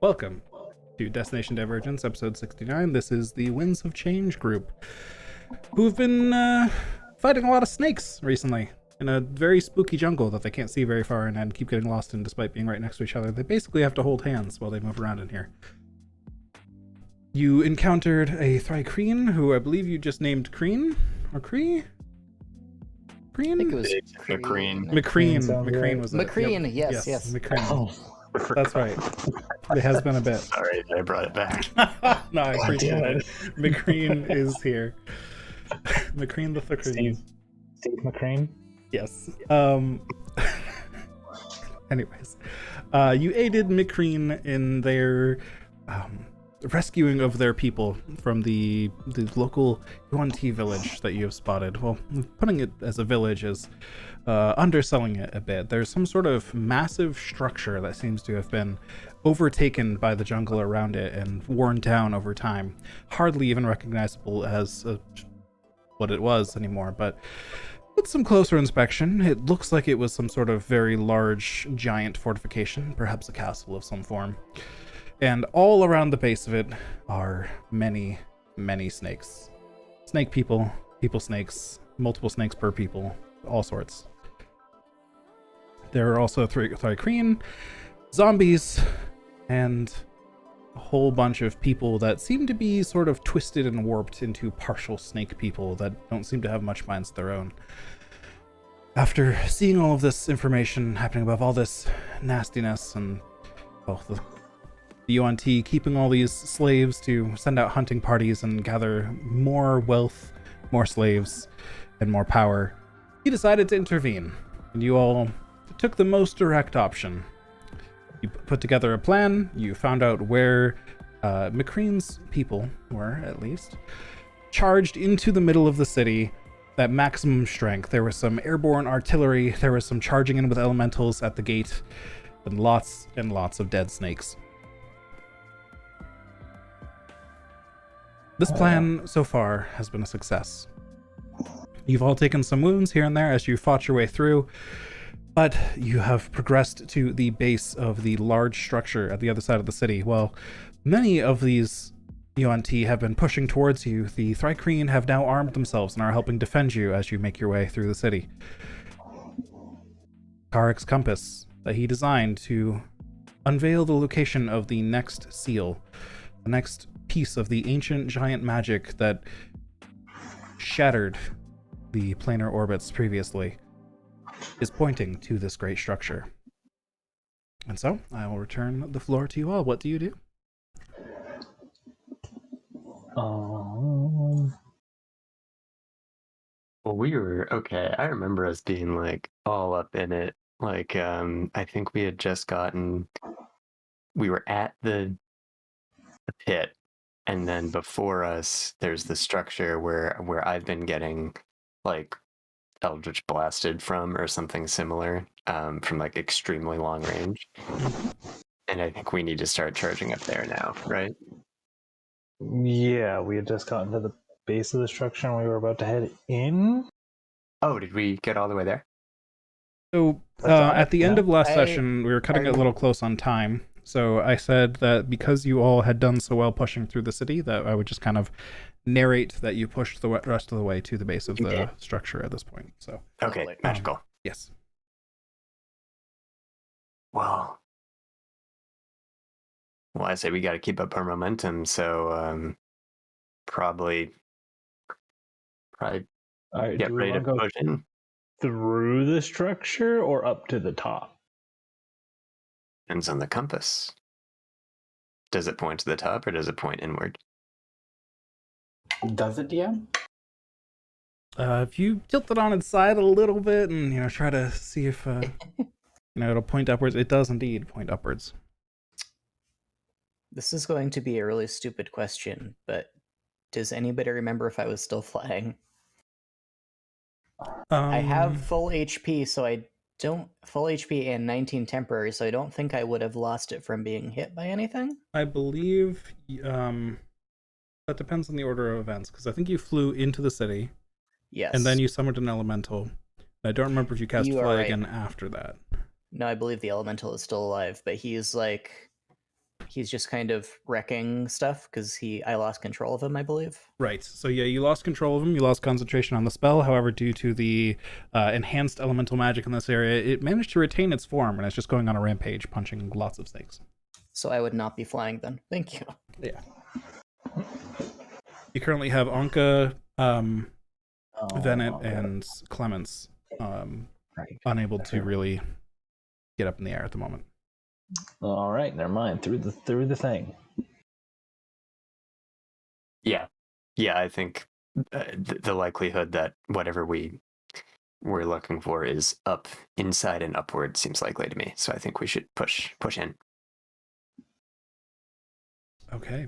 Welcome to Destination Divergence, episode 69. This is the Winds of Change group, who've been fighting a lot of snakes recently in a very spooky jungle that they can't see very far in and keep getting lost in despite being right next to each other. They basically have to hold hands while they move around in here. You encountered a Thrycreen, who I believe you just named Creen? Or Cree? Creen? I think it was McCreen. McCreen was it. McCreen, Yep. yes. McCreen. Oh, That's right. It has been a bit. sorry, I brought it back. No, I appreciate damn it. McCreen is here. McCreen the Thrycreen. Steve McCrane. Yes. Anyways, you aided McCreen in their rescuing of their people from the local UNT village that you have spotted. Well, putting it as a village is underselling it a bit. There's some sort of massive structure that seems to have been overtaken by the jungle around it and worn down over time. Hardly even recognizable as what it was anymore, but with some closer inspection, it looks like it was some sort of very large, giant fortification, perhaps a castle of some form. And all around the base of it are many, many snakes. Snake people, people snakes, multiple snakes per people, all sorts. There are also Thrycreen, zombies, and a whole bunch of people that seem to be sort of twisted and warped into partial snake people that don't seem to have much minds of their own. After seeing all of this information happening above all this nastiness and the UNT keeping all these slaves to send out hunting parties and gather more wealth, more slaves, and more power, he decided to intervene, and you all took the most direct option. You put together a plan, you found out where McCreen's people were, at least, charged into the middle of the city at maximum strength. There was some airborne artillery, there was some charging in with elementals at the gate, and lots of dead snakes. This plan so far has been a success. You've all taken some wounds here and there as you fought your way through, but you have progressed to the base of the large structure at the other side of the city. While many of these UNT have been pushing towards you, the Thrycreen have now armed themselves and are helping defend you as you make your way through the city. Karek's compass that he designed to unveil the location of the next seal, the next piece of the ancient giant magic that shattered the planar orbits previously, is pointing to this great structure. And so, I will return the floor to you all. What do you do? Well, we were okay. I remember us being like all up in it. Like, I think we had just we were at the pit, and then before us, there's the structure where I've been getting like Eldritch blasted from or something similar, from like extremely long range. And I think we need to start charging up there now, right? Yeah, we had just gotten to the base of the structure and we were about to head in. Oh, did we get all the way there? So, at the end of last session, we were cutting it a little close on time. So I said that because you all had done so well pushing through the city, that I would just kind of narrate that you pushed the rest of the way to the base of the structure at this point. So okay, magical. Yes. Well, I say we got to keep up our momentum. So probably Right, get do we ready to wanna go push in. through the structure or up to the top? Depends on the compass. Does it point to the top or does it point inward? Does it, DM? If you tilt it on its side a little bit and try to see if it'll point upwards, it does indeed point upwards. This is going to be a really stupid question, but does anybody remember if I was still flying? I have full HP, so I don't full HP and 19 temporary, so I don't think I would have lost it from being hit by anything. I believe that depends on the order of events, because I think you flew into the city. Yes. And then you summoned an elemental. I don't remember if you cast fly right. again after that. No, I believe the elemental is still alive, but he's like he's just kind of wrecking stuff because I lost control of him, I believe. Right. So yeah, you lost control of him. You lost concentration on the spell. However, due to the enhanced elemental magic in this area, it managed to retain its form, and it's just going on a rampage, punching lots of snakes. So I would not be flying then. Thank you. Yeah. You currently have Anka, Venet, and Clemens unable to really get up in the air at the moment. All right, never mind. Through the thing. Yeah, I think the likelihood that whatever we're looking for is up, inside, and upward seems likely to me. So I think we should push in. Okay.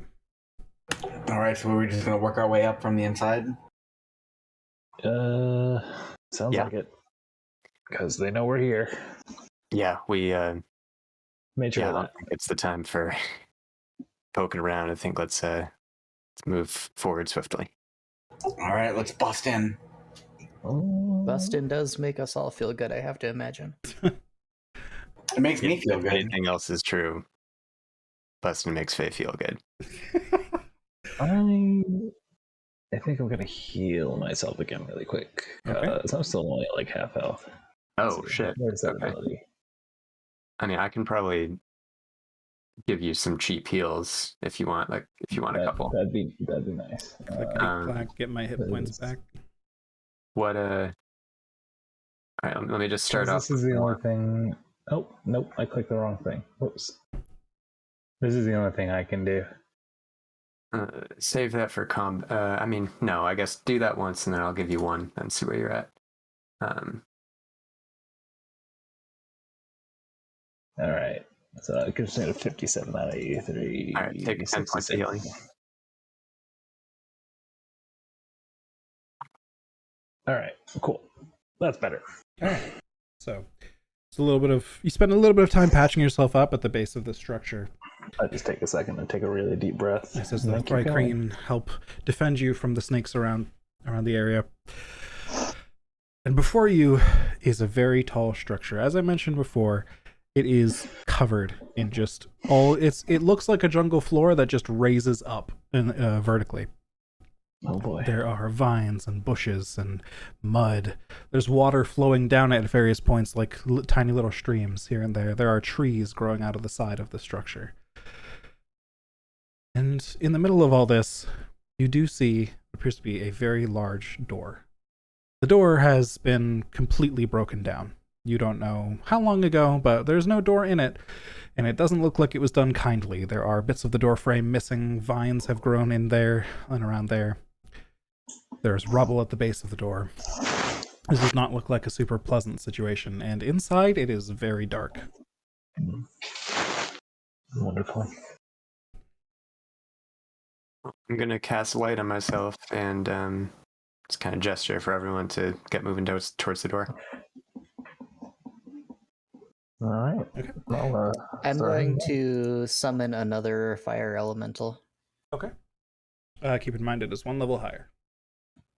All right, so we're just gonna work our way up from the inside. Sounds like it. Because they know we're here. Yeah, we. Made sure I of don't that. think it's the time for poking around. I think let's move forward swiftly. All right, let's bust in. Bustin does make us all feel good, I have to imagine. It makes me feel If good. anything else is true, Bustin makes Faye feel good. I think I'm gonna heal myself again really quick. Okay. I'm still only at like half health. Oh So, shit! Where's that Okay. ability? I mean, I can probably give you some cheap heals if you want. Like, if you want a couple. That'd be nice. Click black, get my hit points back. What? All right. Let me just start off. This is the only thing. Oh nope! I clicked the wrong thing. Whoops. This is the only thing I can do. Save that for I mean, no. I guess do that once, and then I'll give you one and see where you're at. All right. So I could say 57 out of 83. All right, take 10 points of healing. All right, cool. That's better. All right. So it's you spend a little bit of time patching yourself up at the base of the structure. I just take a second and take a really deep breath. This is the Thrycreen help defend you from the snakes around the area. And before you is a very tall structure. As I mentioned before, it is covered in just it looks like a jungle floor that just raises up vertically. Oh boy. There are vines and bushes and mud. There's water flowing down at various points like tiny little streams here and there. There are trees growing out of the side of the structure. And in the middle of all this, you do see what appears to be a very large door. The door has been completely broken down. You don't know how long ago, but there's no door in it, and it doesn't look like it was done kindly. There are bits of the door frame missing, vines have grown in there and around there. There's rubble at the base of the door. This does not look like a super pleasant situation, and inside it is very dark. Wonderful. I'm gonna cast light on myself and just kind of gesture for everyone to get moving towards the door. All right. Okay. Well, I'm sorry. going to summon another fire elemental. Okay. Keep in mind it is one level higher.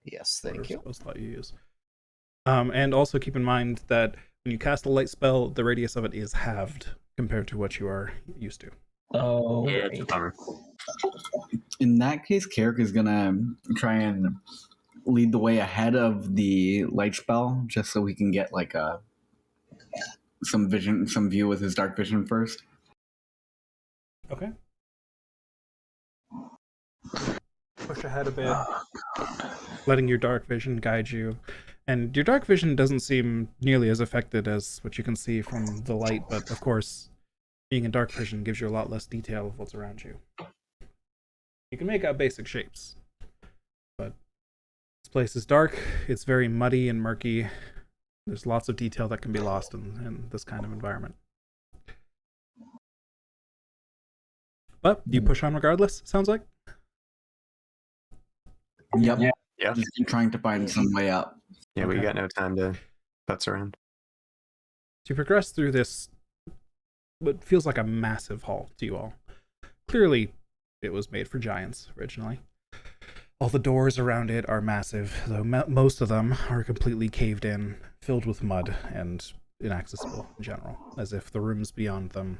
Yes, thank you. What's that you use? And also keep in mind that when you cast a light spell, the radius of it is halved compared to what you are used to. Oh, Yeah, right. it's a bummer. In that case, Carrick is gonna try and lead the way ahead of the light spell, just so we can get like some view with his dark vision first. Okay. Push ahead a bit, letting your dark vision guide you. And your dark vision doesn't seem nearly as affected as what you can see from the light, but of course, being in dark vision gives you a lot less detail of what's around you. You can make out basic shapes, but this place is dark, it's very muddy and murky. There's lots of detail that can be lost in this kind of environment. But you push on regardless, sounds like? Yep. Yeah. Just trying to find some way up. Yeah, we Okay. got no time to putz around. To progress through this, what feels like a massive hall to you all. Clearly, it was made for giants originally. All the doors around it are massive, though most of them are completely caved in, filled with mud, and inaccessible in general, as if the rooms beyond them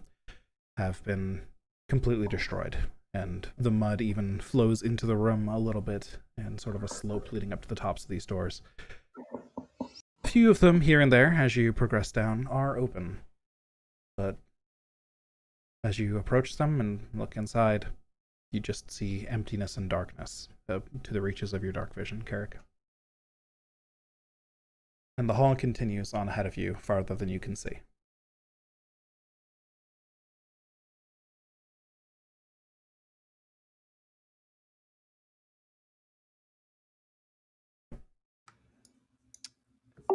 have been completely destroyed, and the mud even flows into the room a little bit, and sort of a slope leading up to the tops of these doors. A few of them here and there, as you progress down, are open, but as you approach them and look inside, you just see emptiness and darkness to the reaches of your dark vision, Carrick. And the hall continues on ahead of you, farther than you can see.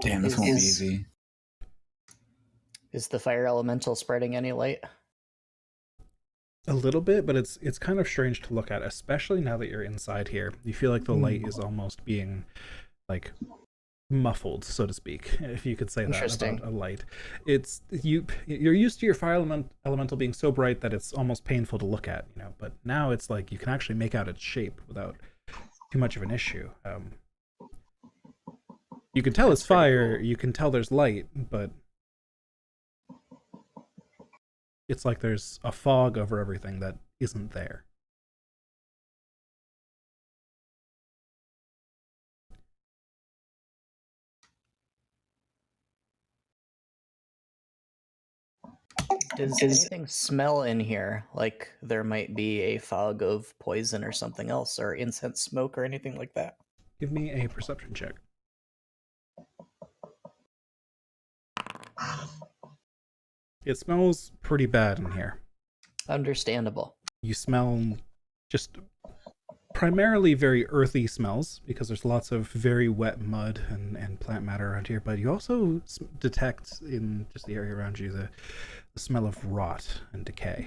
Damn, this won't be easy. Is the fire elemental spreading any light? A little bit, but it's kind of strange to look at, especially now that you're inside here. You feel like the light is almost being like muffled, so to speak, if you could say that about a light. You're used to your fire elemental being so bright that it's almost painful to look at, you know, but now it's like you can actually make out its shape without too much of an issue. You can tell it's fire, you can tell there's light, but it's like there's a fog over everything that isn't there. Does anything smell in here like there might be a fog of poison or something else, or incense smoke or anything like that? Give me a perception check. It smells pretty bad in here. Understandable. You smell just primarily very earthy smells, because there's lots of very wet mud and plant matter around here, but you also detect in just the area around you the smell of rot and decay.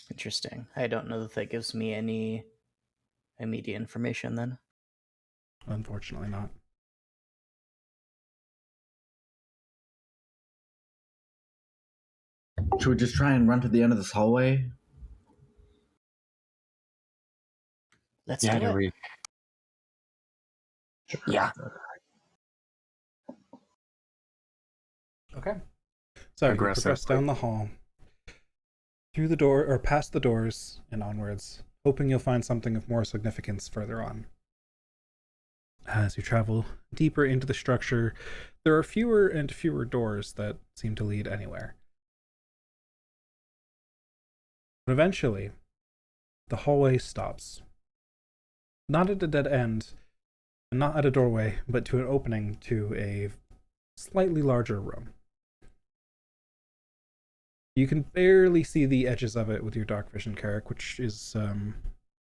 Interesting. I don't know that gives me any immediate information then. Unfortunately not. Should we just try and run to the end of this hallway? Let's Yeah, do it. Yeah. Okay. So you Aggressive. progress down the hall, through the door, or past the doors and onwards, hoping you'll find something of more significance further on. As you travel deeper into the structure, there are fewer and fewer doors that seem to lead anywhere. But eventually, the hallway stops. Not at a dead end, and not at a doorway, but to an opening to a slightly larger room. You can barely see the edges of it with your dark vision, Carrick, which is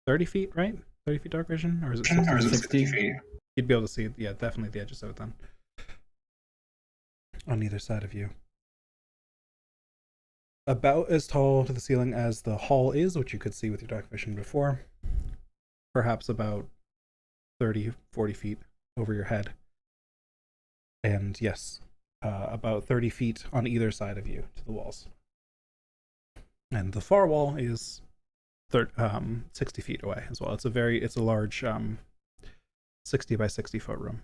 30 feet, right? 30 feet dark vision? Or is it 60 feet? You'd be able to see, yeah, definitely the edges of it then. On either side of you. About as tall to the ceiling as the hall is, which you could see with your dark vision before. Perhaps about 30, 40 feet over your head. And yes, about 30 feet on either side of you to the walls. And the far wall is 60 feet away as well. It's a large 60 by 60 foot room.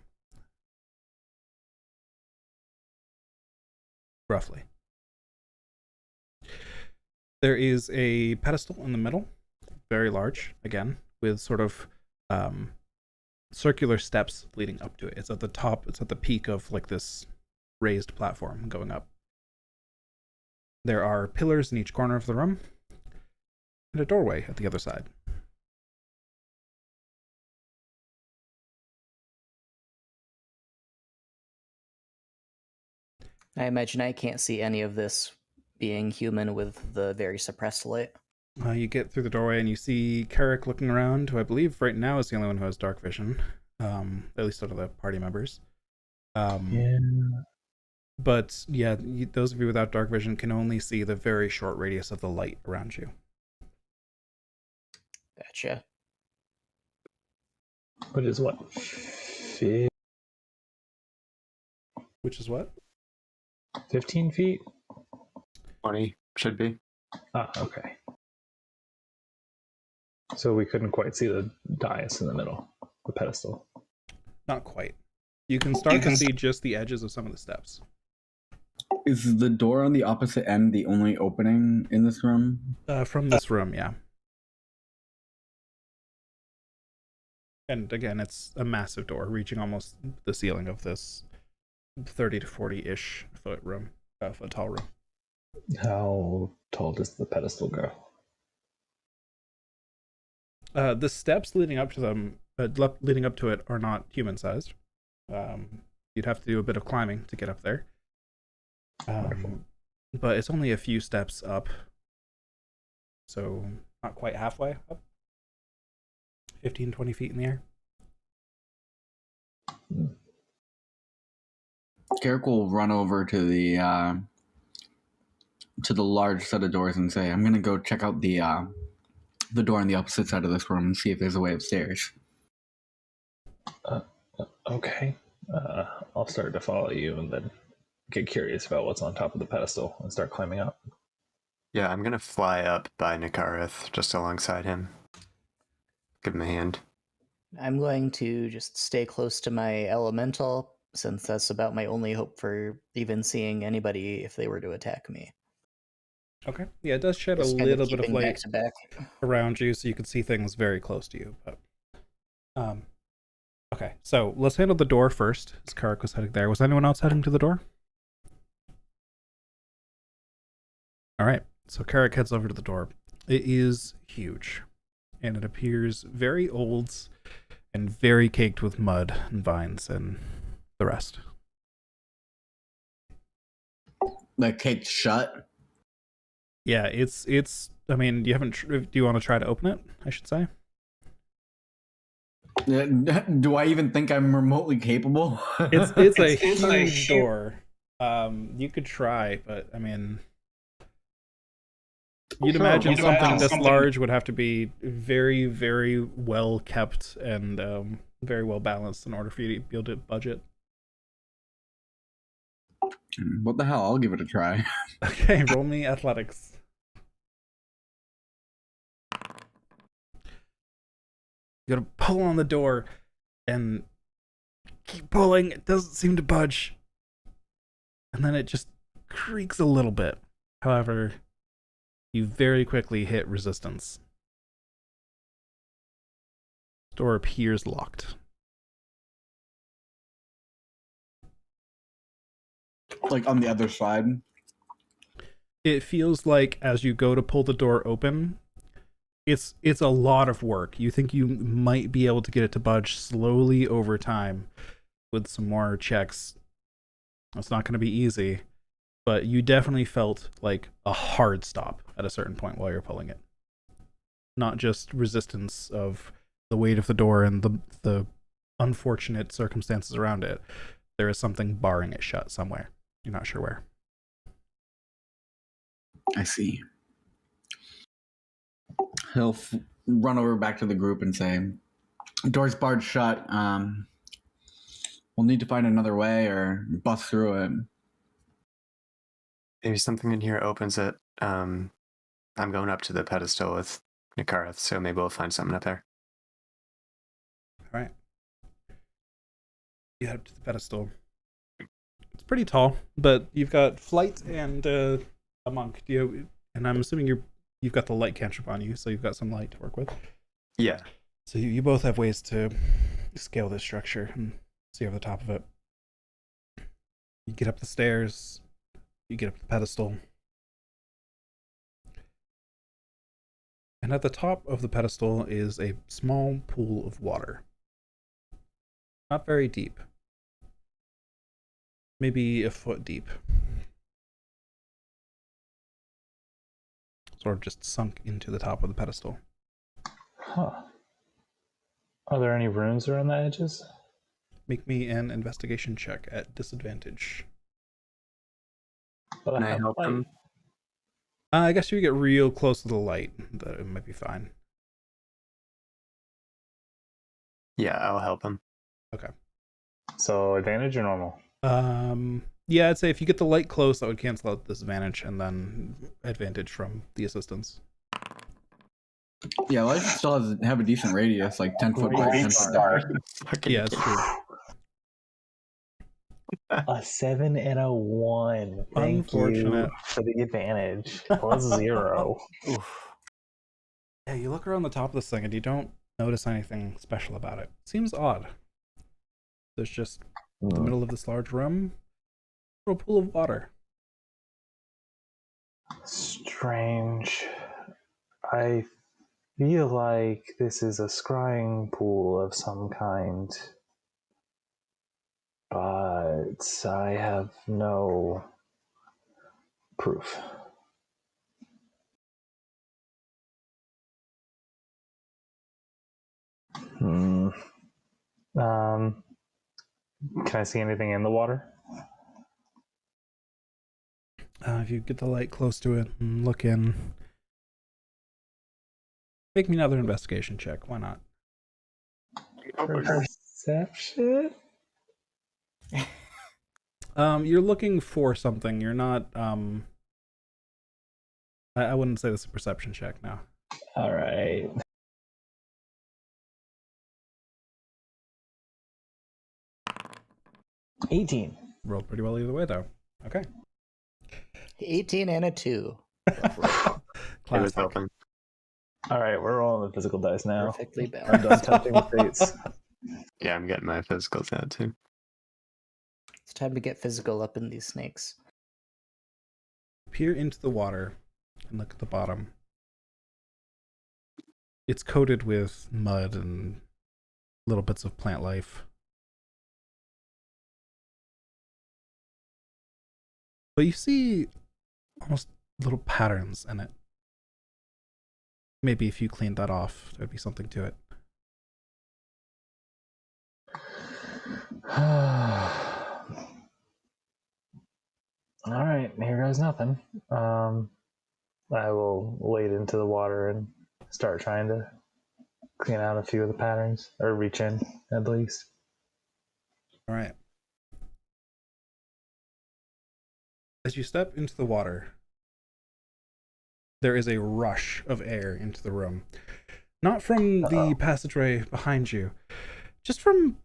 Roughly. There is a pedestal in the middle, very large, again, with sort of circular steps leading up to it. It's at the top, it's at the peak of like this raised platform going up. There are pillars in each corner of the room, and a doorway at the other side. I imagine I can't see any of this being human with the very suppressed light. You get through the doorway and you see Carrick looking around, who I believe right now is the only one who has dark vision, at least out of the party members. Yeah. But yeah, those of you without dark vision can only see the very short radius of the light around you. Gotcha. Which is what? Which is what? 15 feet? 20 should be. Ah, okay. So we couldn't quite see the dais in the middle, the pedestal. Not quite. You can start to see just the edges of some of the steps. Is the door on the opposite end the only opening in this room? From this room, yeah. And again, it's a massive door reaching almost the ceiling of this 30 to 40-ish foot room, foot tall room. How tall does the pedestal go? The steps leading up to them, leading up to it, are not human-sized. You'd have to do a bit of climbing to get up there. But it's only a few steps up, so not quite halfway up. 15, 20 feet in the air. Garrick will run over to the large set of doors and say, "I'm gonna go check out the door on the opposite side of this room and see if there's a way upstairs." Okay. I'll start to follow you and then get curious about what's on top of the pedestal and start climbing up. Yeah, I'm gonna fly up by Nikareth just alongside him. Give him a hand. I'm going to just stay close to my elemental, since that's about my only hope for even seeing anybody if they were to attack me. Okay. Yeah, it does shed Just a kind little bit of keeping back light to back. around you, so you can see things very close to you. But okay, so let's handle the door first. As Karak was heading there, was anyone else heading to the door? All right, so Karak heads over to the door. It is huge, and it appears very old and very caked with mud and vines and the rest. Like caked shut. Yeah, it's. I mean, you haven't. Do you want to try to open it? I should say. Do I even think I'm remotely capable? It's a huge door. You could try, but I mean, you'd imagine something this large would have to be very, very well kept and very well balanced in order for you to be able to budget. What the hell? I'll give it a try. Okay, roll me athletics. You gotta pull on the door and keep pulling. It doesn't seem to budge. And then it just creaks a little bit. However, you very quickly hit resistance. The door appears locked. Like on the other side. It feels like as you go to pull the door open, it's a lot of work. You think you might be able to get it to budge slowly over time with some more checks. It's not going to be easy, but you definitely felt like a hard stop at a certain point while you're pulling it. Not just resistance of the weight of the door and the unfortunate circumstances around it. There is something barring it shut somewhere. You're not sure where. I see. He'll run over back to the group and say, "Door's barred shut. We'll need to find another way or bust through it." Maybe something in here opens it. I'm going up to the pedestal with Nikareth, so maybe we'll find something up there. All right. You head up to the pedestal. It's pretty tall, but you've got flight and a monk. And I'm assuming you've got the light cantrip on you, so you've got some light to work with. Yeah. So you both have ways to scale this structure and see over the top of it. You get up the stairs. You get up the pedestal. And at the top of the pedestal is a small pool of water. Not very deep. Maybe a foot deep. Sort of just sunk into the top of the pedestal. Huh. Are there any runes around the edges? Make me an investigation check at disadvantage. But Can I have help light. him? I guess if you get real close to the light, that it might be fine. Yeah, I'll help him. Okay. So advantage or normal? Yeah, I'd say if you get the light close, that would cancel out disadvantage, and then advantage from the assistance. Yeah, light still have a decent radius, like 10 foot by 10 foot. Fucking Yeah, it's true. A 7 and a 1. Thank you Unfortunate. for the advantage. Plus 0. Oof. Yeah, you look around the top of this thing and you don't notice anything special about it. Seems odd. There's just in the middle of this large room, a little pool of water. Strange. I feel like this is a scrying pool of some kind. But I have no proof. Hmm. Can I see anything in the water? If you get the light close to it and look in, make me another investigation check. Why not? Perception? You're looking for something. You're not. I wouldn't say this is a perception check now. All right. $18. Rolled pretty well either way, though. Okay. 18 and a 2. It was Classic. helping. All right, we're rolling the physical dice now. Perfectly I'm done balanced. touching the fates. Yeah, I'm getting my physicals out too. It's time to get physical up in these snakes. Peer into the water and look at the bottom. It's coated with mud and little bits of plant life. But you see almost little patterns in it. Maybe if you cleaned that off, there'd be something to it. All right, here goes nothing. I will wade into the water and start trying to clean out a few of the patterns, or reach in at least. All right. As you step into the water, there is a rush of air into the room. Not from the passageway behind you, just from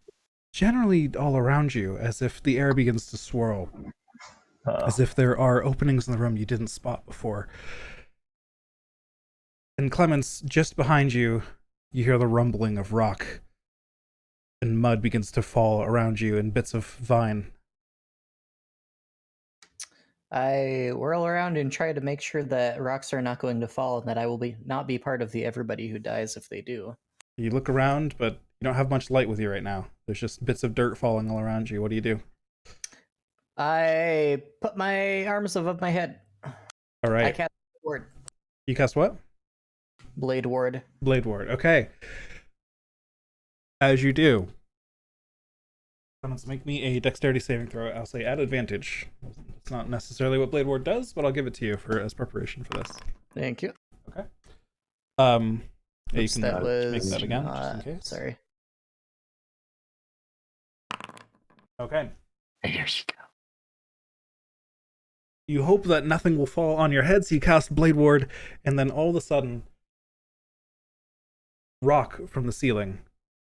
generally all around you, as if the air begins to swirl. As if there are openings in the room you didn't spot before. And Clemens, just behind you, you hear the rumbling of rock, and mud begins to fall around you in bits of vine. I whirl around and try to make sure that rocks are not going to fall and that I will not be part of the everybody who dies if they do. You look around, but you don't have much light with you right now. There's just bits of dirt falling all around you. What do you do? I put my arms above my head. All right. I cast Ward. You cast what? Blade Ward. Blade Ward. Okay. As you do, let's make me a dexterity saving throw. I'll say at advantage. It's not necessarily what Blade Ward does, but I'll give it to you as preparation for this. Thank you. Okay. Yeah, you Oops, can that was make that again, just in case. Sorry. Okay. There you go. You hope that nothing will fall on your head, so you cast Blade Ward, and then all of a sudden, rock from the ceiling,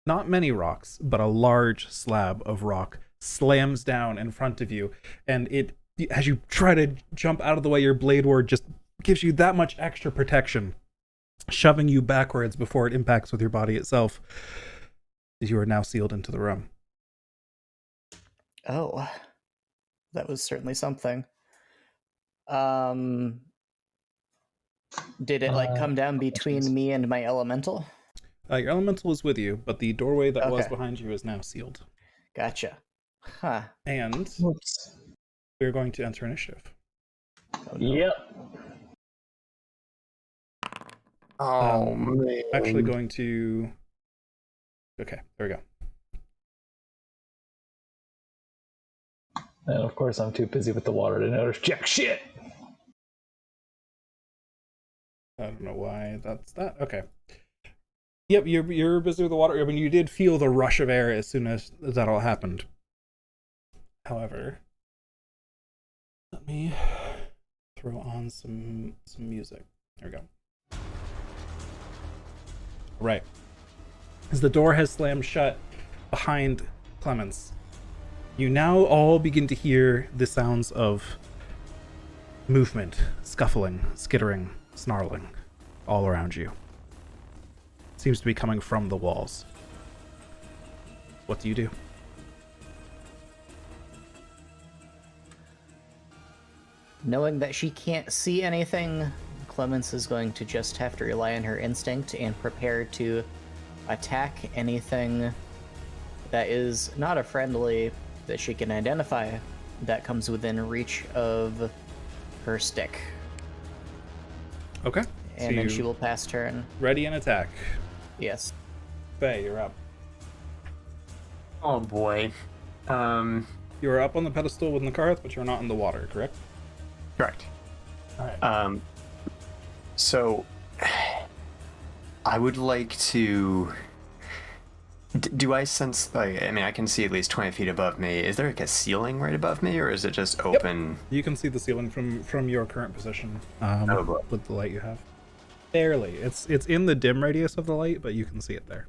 not many rocks, but a large slab of rock slams down in front of you, and as you try to jump out of the way, your Blade Ward just gives you that much extra protection, shoving you backwards before it impacts with your body itself, as you are now sealed into the room. Oh, that was certainly something. Did it come down between me and my elemental? Your elemental is with you, but the doorway that was Okay. behind you is now sealed. Gotcha. Huh. And Whoops. we're going to enter initiative. Oh, no. Yep. Oh man. Actually going to... Okay, there we go. And of course, I'm too busy with the water to notice jack shit. I don't know why that's that. Okay. Yep, you're busy with the water. I mean, you did feel the rush of air as soon as that all happened. However, let me throw on some music. There we go. Right. As the door has slammed shut behind Clemens, You now all begin to hear the sounds of movement, scuffling, skittering, snarling all around you. It seems to be coming from the walls. What do you do? Knowing that she can't see anything, Clemens is going to just have to rely on her instinct and prepare to attack anything that is not a friendly that she can identify that comes within reach of her stick. Okay. And so then she will pass turn. Ready and attack. Yes. Faye, you're up. Oh boy. You are up on the pedestal with Nakarth, but you're not in the water, correct? Correct. Alright. So I would like to. Do I sense, like, I mean, I can see at least 20 feet above me. Is there like a ceiling right above me, or is it just open? You can see the ceiling from your current position boy. with the light you have. Barely. It's in the dim radius of the light, but you can see it there.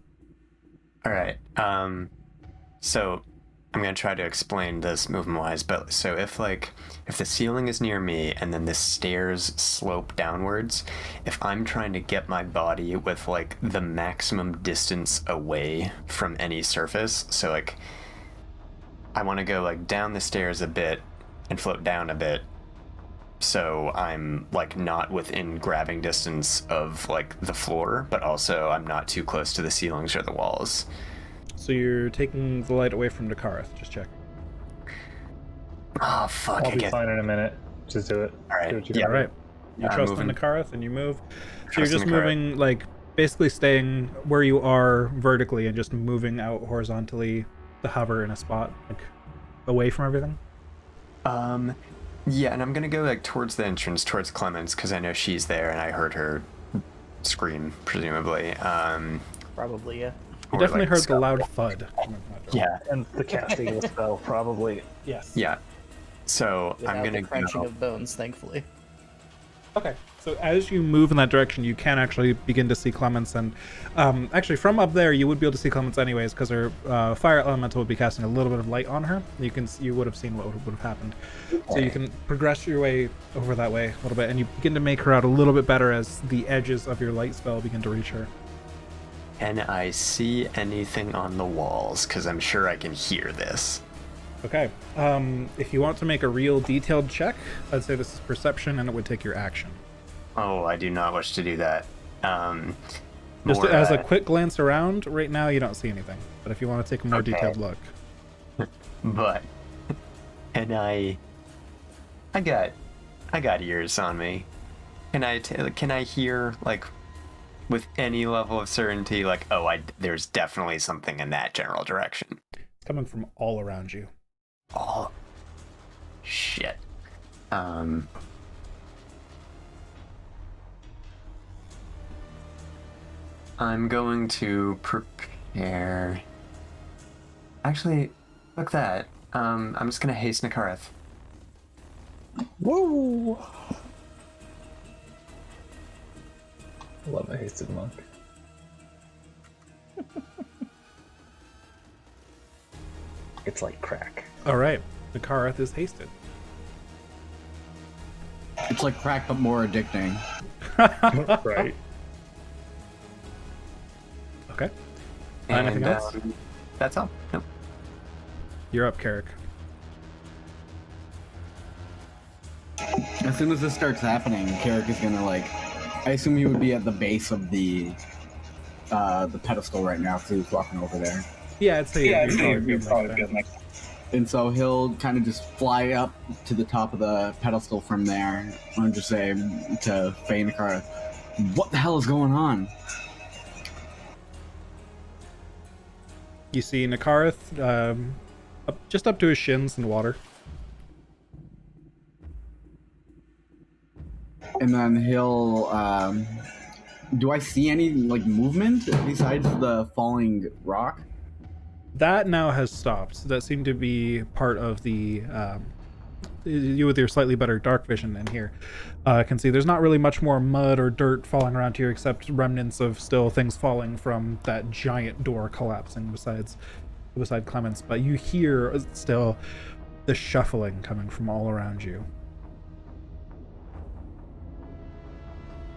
All right. So I'm gonna try to explain this movement-wise, but so if the ceiling is near me and then the stairs slope downwards, if I'm trying to get my body with like the maximum distance away from any surface, so like I want to go like down the stairs a bit and float down a bit, so I'm like not within grabbing distance of like the floor, but also I'm not too close to the ceilings or the walls. So you're taking the light away from Nakarth, just check. Oh fuck! I'll be fine in a minute. Just do it. All right. Do what you Yeah. gotta Alright. You trust in moving. Nakarth and you move. So you're Trust in just Nakarth. moving, like, basically staying where you are vertically and just moving out horizontally to hover in a spot, like, away from everything? Yeah, and I'm gonna go like towards the entrance, towards Clemens, because I know she's there and I heard her scream, presumably. Probably, yeah. You or, definitely like, heard the scuffle. loud thud. coming from that door. Yeah, And the casting of the spell, probably. Yes. yeah. So Without I'm gonna the crunching go. of bones, thankfully. Okay. So as you move in that direction, you can actually begin to see Clemens, and actually from up there, you would be able to see Clemens anyways, because her fire elemental would be casting a little bit of light on her. You would have seen what would have happened. So you can progress your way over that way a little bit, and you begin to make her out a little bit better as the edges of your light spell begin to reach her. Can I see anything on the walls? Because I'm sure I can hear this. Okay. If you want to make a real detailed check, I'd say this is perception, and it would take your action. Oh, I do not wish to do that. Just More, as a quick glance around, right now you don't see anything. But if you want to take a more Okay. detailed look. but and I got ears on me. Can I hear like with any level of certainty like, oh, there's definitely something in that general direction. It's coming from all around you. Oh shit. I'm going to prepare. Actually, look that. I'm just gonna haste Nakarth. Woo! Love a hasted monk. It's like crack. All right. The Kareth is hasted. It's like crack, but more addicting. Right. Okay. Anything else? That's all. Nope. You're up, Carrick. As soon as this starts happening, Carrick is gonna like. I assume he would be at the base of the pedestal right now because he was walking over there. Yeah, I'd say you're probably good next time. And so he'll kind of just fly up to the top of the pedestal from there and just say to Faye and Nakara, "What the hell is going on?" You see Nakarth just up to his shins in water. And then he'll. Do I see any like movement besides the falling rock? That now has stopped. That seemed to be part of the you with your slightly better dark vision in here can see there's not really much more mud or dirt falling around here except remnants of still things falling from that giant door collapsing besides beside Clemens, but you hear still the shuffling coming from all around you.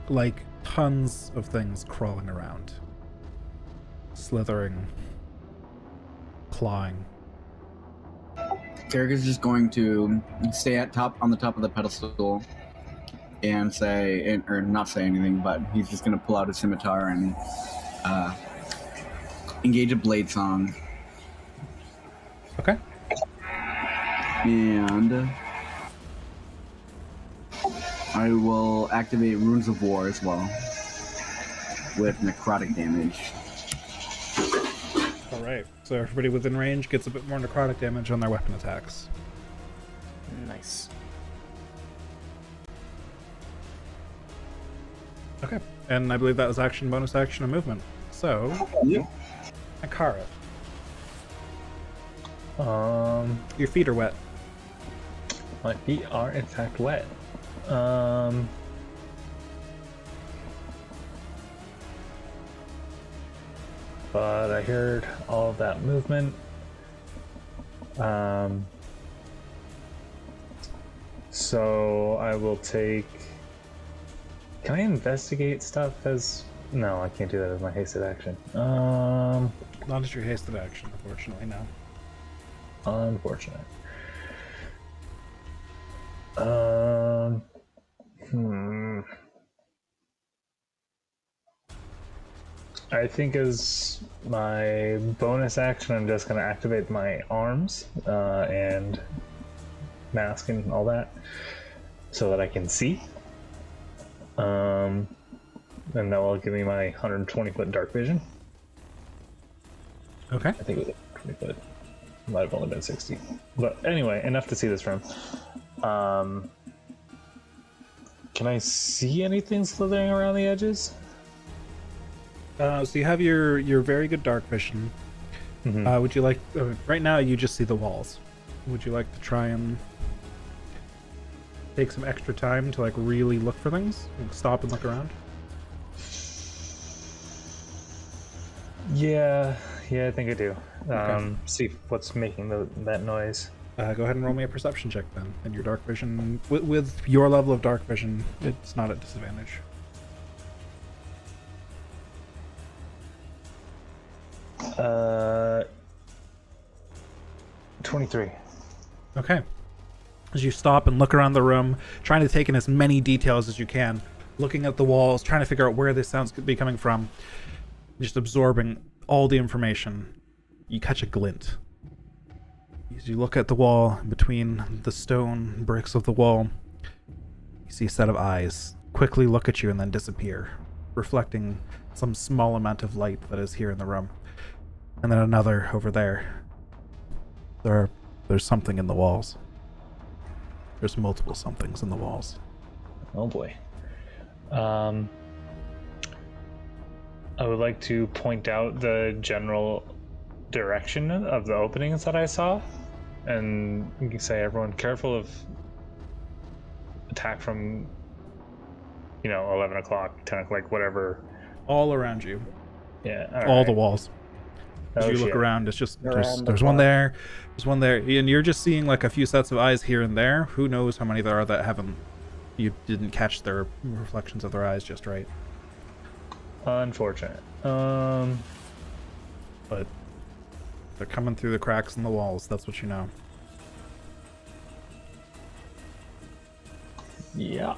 Like tons of things crawling around. Slithering. Clawing. Carrick is just going to stay on the top of the pedestal and or not say anything, but he's just going to pull out his scimitar and engage a blade song. Okay. And I will activate Runes of War as well with necrotic damage. All right. So everybody within range gets a bit more necrotic damage on their weapon attacks. Nice. Okay. And I believe that was action, bonus action, and movement. So, Yep. Akara, your feet are wet. My feet are in fact wet. But I heard all of that movement. So I will take. Can I investigate stuff as? No, I can't do that as my hasted action. Not as your hasted action, unfortunately, no. Unfortunate. I think as my bonus action, I'm just going to activate my arms and mask and all that so that I can see. And that will give me my 120-foot dark vision. Okay. I think it was 20 foot. Might have only been 60. But anyway, enough to see this from. Can I see anything slithering around the edges? So you have your very good dark vision. Mm-hmm. Would you like... right now, you just see the walls. Would you like to try and take some extra time to, like, really look for things? Like, stop and look around? Yeah, I think I do. Okay. See what's making that noise. Go ahead and roll me a perception check, then. And your dark vision... With your level of dark vision, it's not at disadvantage. Uh, 23. Okay. As you stop and look around the room, trying to take in as many details as you can, looking at the walls, trying to figure out where this sounds could be coming from, just absorbing all the information, you catch a glint. As you look at the wall, between the stone bricks of the wall, you see a set of eyes quickly look at you and then disappear, reflecting some small amount of light that is here in the room. And then another over there. There's something in the walls. There's multiple somethings in the walls. Oh boy. I would like to point out the general direction of the openings that I saw, and you can say, everyone careful of attack from 11 o'clock, 10 o'clock, like whatever. All around you. Yeah, all the walls. As you look around, it's just there's one there, and you're just seeing like a few sets of eyes here and there. Who knows how many there are that you didn't catch their reflections of their eyes just right. Unfortunate. But they're coming through the cracks in the walls. That's what you know. Yeah.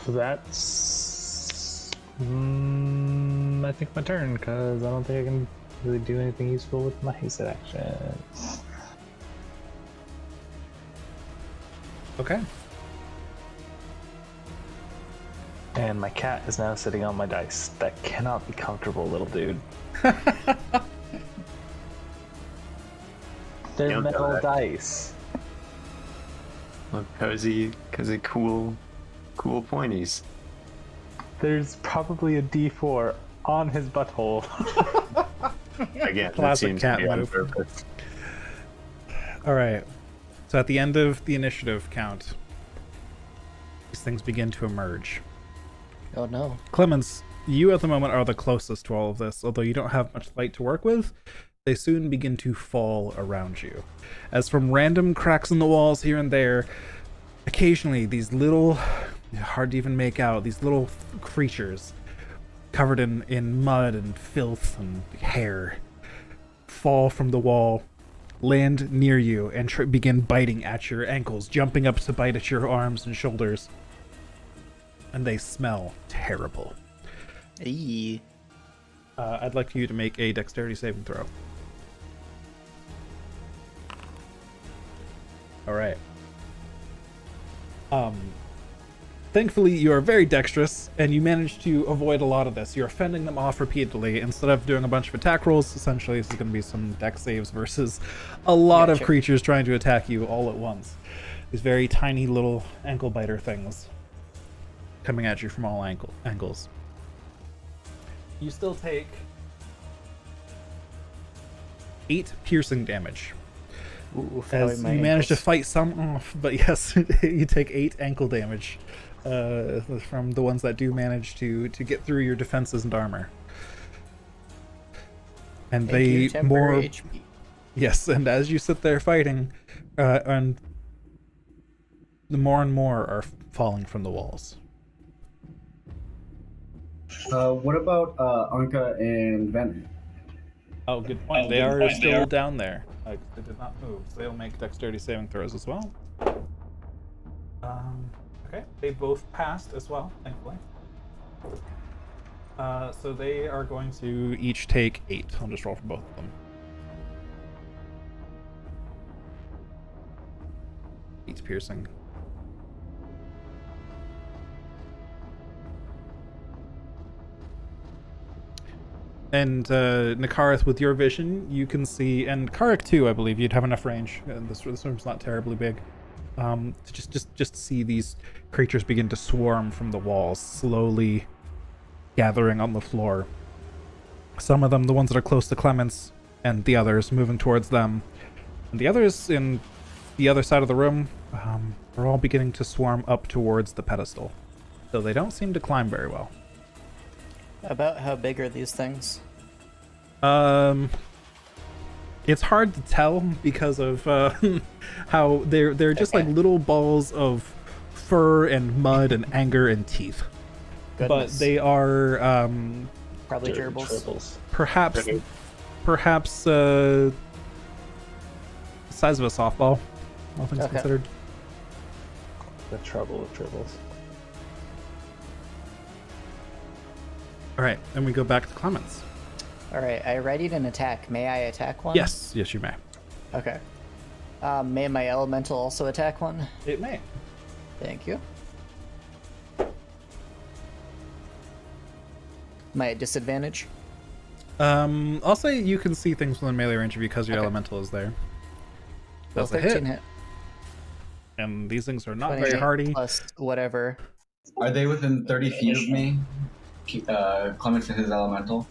That's I think my turn, because I don't think I can really do anything useful with my hasted action. Okay. And my cat is now sitting on my dice. That cannot be comfortable, little dude. They're metal dice. Look, cozy, cool pointies. There's probably a D4 on his butthole. Again, that Classic seems cat to be on move. purpose. All right. So at the end of the initiative count, these things begin to emerge. Oh no. Clemens, you at the moment are the closest to all of this, although you don't have much light to work with. They soon begin to fall around you, as from random cracks in the walls here and there, occasionally these little, hard to even make out, these little creatures covered in mud and filth and hair fall from the wall, land near you, and begin biting at your ankles, jumping up to bite at your arms and shoulders. And they smell terrible. Eee. I'd like you to make a dexterity saving throw. All right. Thankfully, you are very dexterous, and you manage to avoid a lot of this. You're fending them off repeatedly. Instead of doing a bunch of attack rolls, essentially this is going to be some dex saves versus a lot of creatures trying to attack you all at once. These very tiny little ankle biter things coming at you from all angles. You still take 8 piercing damage. Ooh, As you manage to fight some off, but yes, you take 8 ankle damage from the ones that do manage to get through your defenses and armor. And they more HP. Yes, and as you sit there fighting, and the more and more are falling from the walls. What about Anka and Venom? Oh, good point. They are still down there. Like, they did not move, so they'll make dexterity saving throws as well. Okay, they both passed as well, thankfully. So they are going to each take 8. I'll just roll for both of them. 8 piercing. And Nikarith, with your vision, you can see, and Karik too, I believe you'd have enough range. This room's not terribly big. To just see these creatures begin to swarm from the walls, slowly gathering on the floor. Some of them, the ones that are close to Clemens, and the others moving towards them. And the others in the other side of the room are all beginning to swarm up towards the pedestal. So they don't seem to climb very well. About how big are these things? It's hard to tell because of how they're just like little balls of fur and mud and anger and teeth. Goodness. But they are Probably gerbils. perhaps the size of a softball, all things considered. The trouble with tribbles. All right, and we go back to Clemens. All right, I readied an attack. May I attack one? Yes, you may. Okay. May my elemental also attack one? It may. Thank you. My disadvantage? I'll say you can see things within melee range because your elemental is there. That's a 13 hit. And these things are not 28 very hardy. Plus whatever. Are they within 30 feet of me? Clemens and his elemental?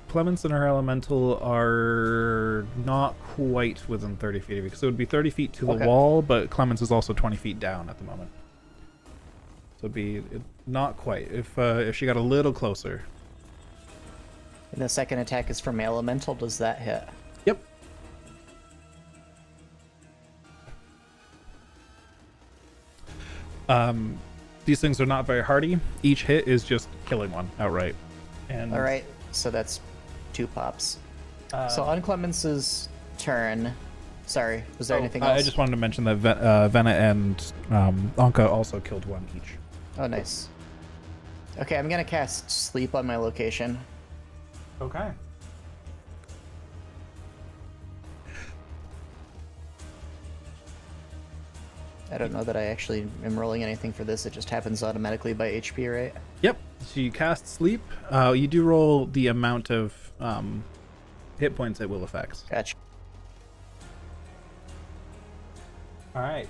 Clemens and her elemental are not quite within 30 feet of you, because it would be 30 feet to the wall, but Clemens is also 20 feet down at the moment. So it'd be not quite. If she got a little closer. And the second attack is from elemental. Does that hit? Yep. These things are not very hardy. Each hit is just killing one outright. And all right, so that's 2 pops. So on Clemens's turn, sorry, was there anything else? I just wanted to mention that Venna and Anka also killed one each. Oh, nice. Okay, I'm gonna cast Sleep on my location. Okay. I don't know that I actually am rolling anything for this. It just happens automatically by HP, right? Yep. So you cast Sleep. You do roll the amount of hit points it will affect. Gotcha. All right.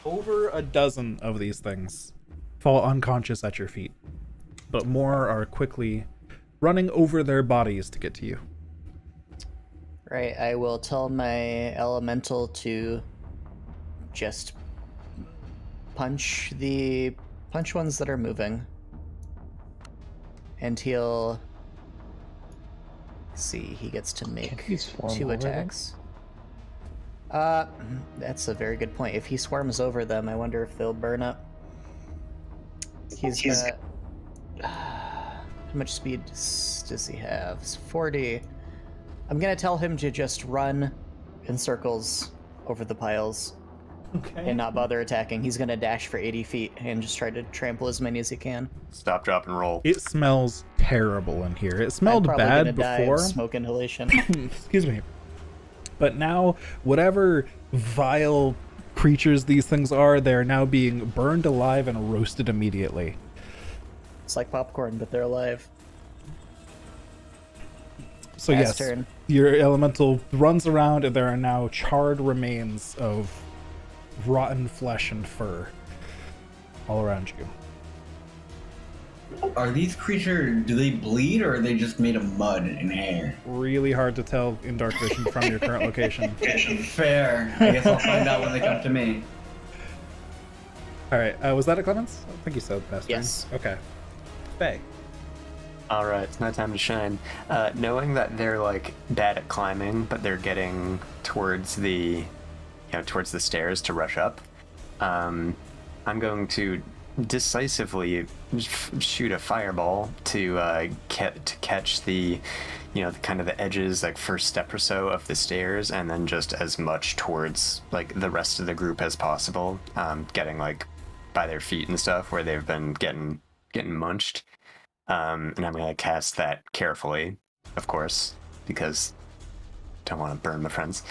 Over a dozen of these things fall unconscious at your feet, but more are quickly running over their bodies to get to you. Right, I will tell my elemental to just punch ones that are moving. And he'll... see, he gets to make he swarm 2 over them? attacks. That's a very good point. If he swarms over them, I wonder if they'll burn up. He's got... how much speed does he have? It's 40. I'm gonna tell him to just run in circles over the piles Okay. and not bother attacking. He's gonna dash for 80 feet and just try to trample as many as he can. Stop, drop, and roll. It smells terrible in here. It I'm smelled probably bad gonna die before. of smoke inhalation. Excuse me. But now, whatever vile creatures these things are, they're now being burned alive and roasted immediately. It's like popcorn, but they're alive. So Pass yes, turn. your elemental runs around and there are now charred remains of rotten flesh and fur all around you. Are these creatures, do they bleed or are they just made of mud and air? Really hard to tell in dark vision from your current location. Fair. I guess I'll find out when they come to me. All right, was that a Clemens? I think you said best. Yes. Okay. Faye. All right, it's my time to shine. Knowing that they're like bad at climbing, but they're getting towards the, towards the stairs to rush up. I'm going to decisively shoot a fireball to catch the, kind of the edges, like first step or so of the stairs, and then just as much towards like the rest of the group as possible, getting like by their feet and stuff where they've been getting munched. And I'm gonna cast that carefully, of course, because don't want to burn my friends.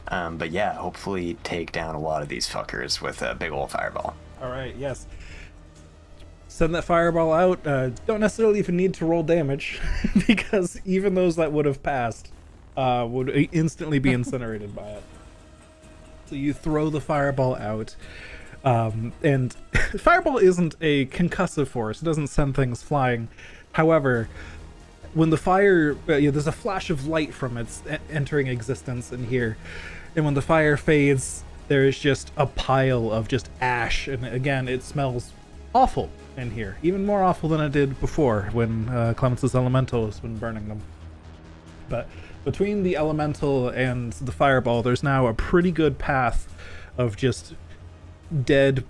But yeah, hopefully take down a lot of these fuckers with a big old fireball. All right, yes. Send that fireball out. Don't necessarily even need to roll damage, because even those that would have passed would instantly be incinerated by it. So you throw the fireball out, and fireball isn't a concussive force. It doesn't send things flying. However, when the fire, there's a flash of light from its entering existence in here, and when the fire fades, there is just a pile of just ash, and again, it smells awful in here, even more awful than it did before when Clemens's elemental has been burning them. But between the elemental and the fireball, there's now a pretty good path of just dead,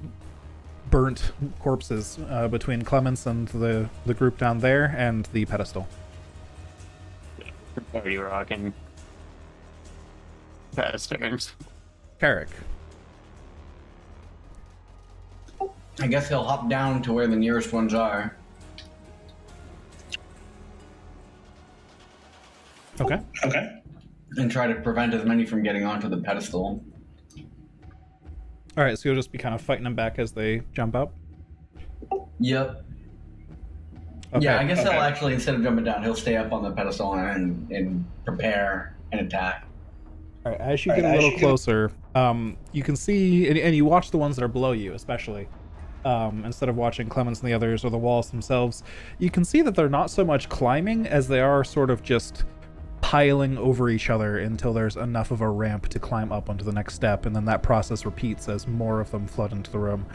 burnt corpses between Clemens and the group down there and the pedestal. Party rocking. Fast turns. Carrick. I guess he'll hop down to where the nearest ones are. Okay. And try to prevent as many from getting onto the pedestal. All right, so you'll just be kind of fighting them back as they jump up? Yep. Okay. Yeah, I guess he'll actually, instead of jumping down, he'll stay up on the pedestal and prepare an attack. All right, as you get a little closer, you can see, and you watch the ones that are below you, especially, instead of watching Clemens and the others or the walls themselves, you can see that they're not so much climbing as they are sort of just piling over each other until there's enough of a ramp to climb up onto the next step, and then that process repeats as more of them flood into the room,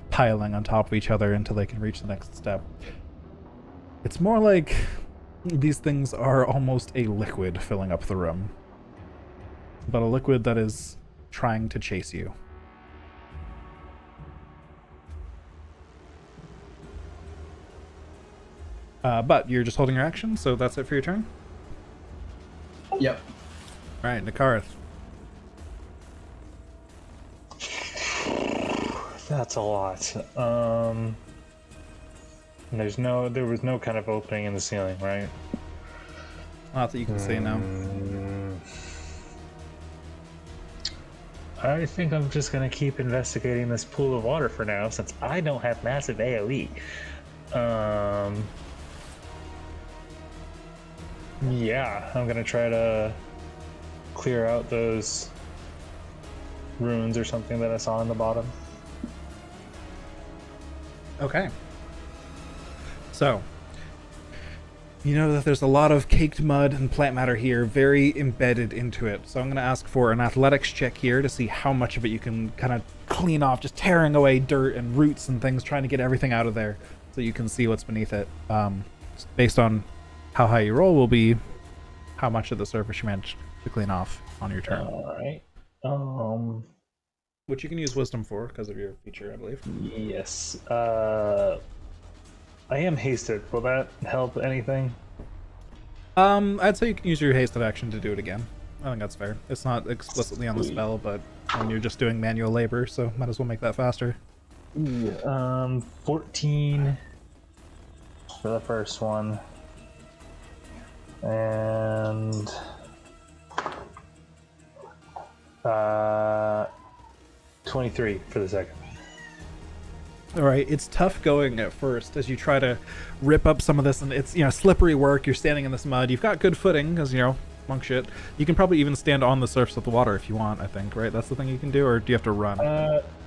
piling on top of each other until they can reach the next step. It's more like these things are almost a liquid filling up the room, but a liquid that is trying to chase you. But you're just holding your action, so that's it for your turn? Yep. All right, Nakarth. That's a lot. There was no kind of opening in the ceiling, right? Not that you can see now. I think I'm just gonna keep investigating this pool of water for now, since I don't have massive AoE. Yeah, I'm gonna try to clear out those runes or something that I saw on the bottom. Okay. So, You know that there's a lot of caked mud and plant matter here, very embedded into it. So I'm going to ask for an athletics check here to see how much of it you can kind of clean off, just tearing away dirt and roots and things, trying to get everything out of there so you can see what's beneath it. Based on how high you roll will be how much of the surface you manage to clean off on your turn. All right. Which you can use wisdom for because of your feature, I believe. Yes. I am hasted. Will that help anything? I'd say you can use your hasted action to do it again. I think that's fair. It's not explicitly on the spell, but when you're just doing manual labor, so might as well make that faster. 14 for the first one. And 23 for the second. All right, it's tough going at first as you try to rip up some of this, and it's, slippery work. You're standing in this mud. You've got good footing because, monk shit. You can probably even stand on the surface of the water if you want, I think, right? That's the thing you can do, or do you have to run?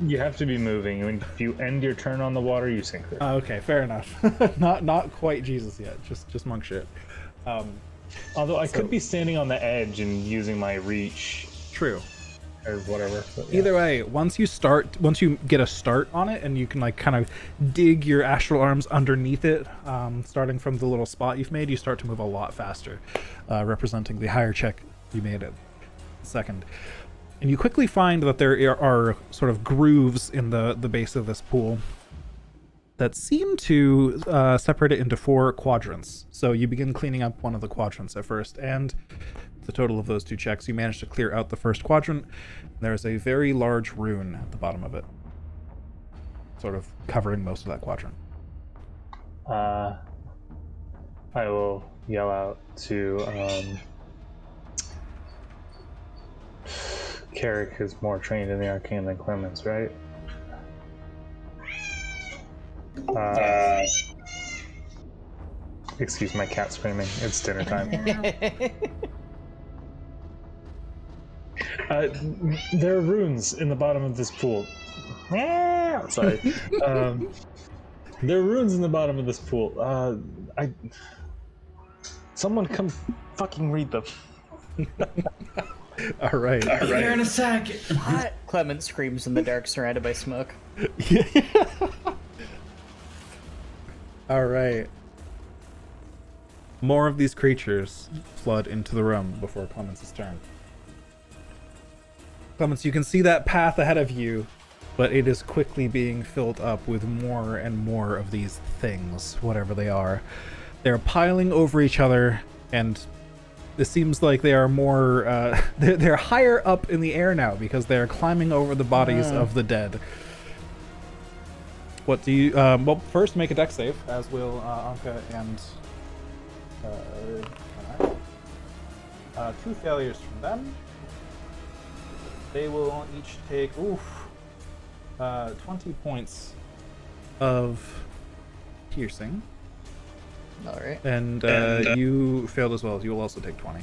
You have to be moving. I mean, if you end your turn on the water, you sink there. Okay, fair enough. not quite Jesus yet, just monk shit. Although I could be standing on the edge and using my reach. True. Or whatever. But, yeah. Either way, once you get a start on it, and you can kind of dig your astral arms underneath it, starting from the little spot you've made, you start to move a lot faster, representing the higher check you made it second. And you quickly find that there are sort of grooves in the base of this pool that seem to separate it into 4 quadrants. So you begin cleaning up one of the quadrants at first, and the total of those 2 checks, you manage to clear out the first quadrant. There's a very large rune at the bottom of it, sort of covering most of that quadrant. I will yell out to Carrick is more trained in the arcane than Clemens, right? Excuse my cat screaming. It's dinner time. There are runes in the bottom of this pool. Sorry. There are runes in the bottom of this pool. Someone come fucking read them. All right. Here in a sec. What? Clement screams in the dark, surrounded by smoke. All right. More of these creatures flood into the room before Clemens' turn. Clemens, you can see that path ahead of you, but it is quickly being filled up with more and more of these things, whatever they are. They're piling over each other, and it seems like they are more, they're higher up in the air now because they're climbing over the bodies of the dead. What do you, well, first make a dex save, as will Anka and 2 failures from them. They will each take 20 points of piercing. All right. And you failed as well. You will also take 20.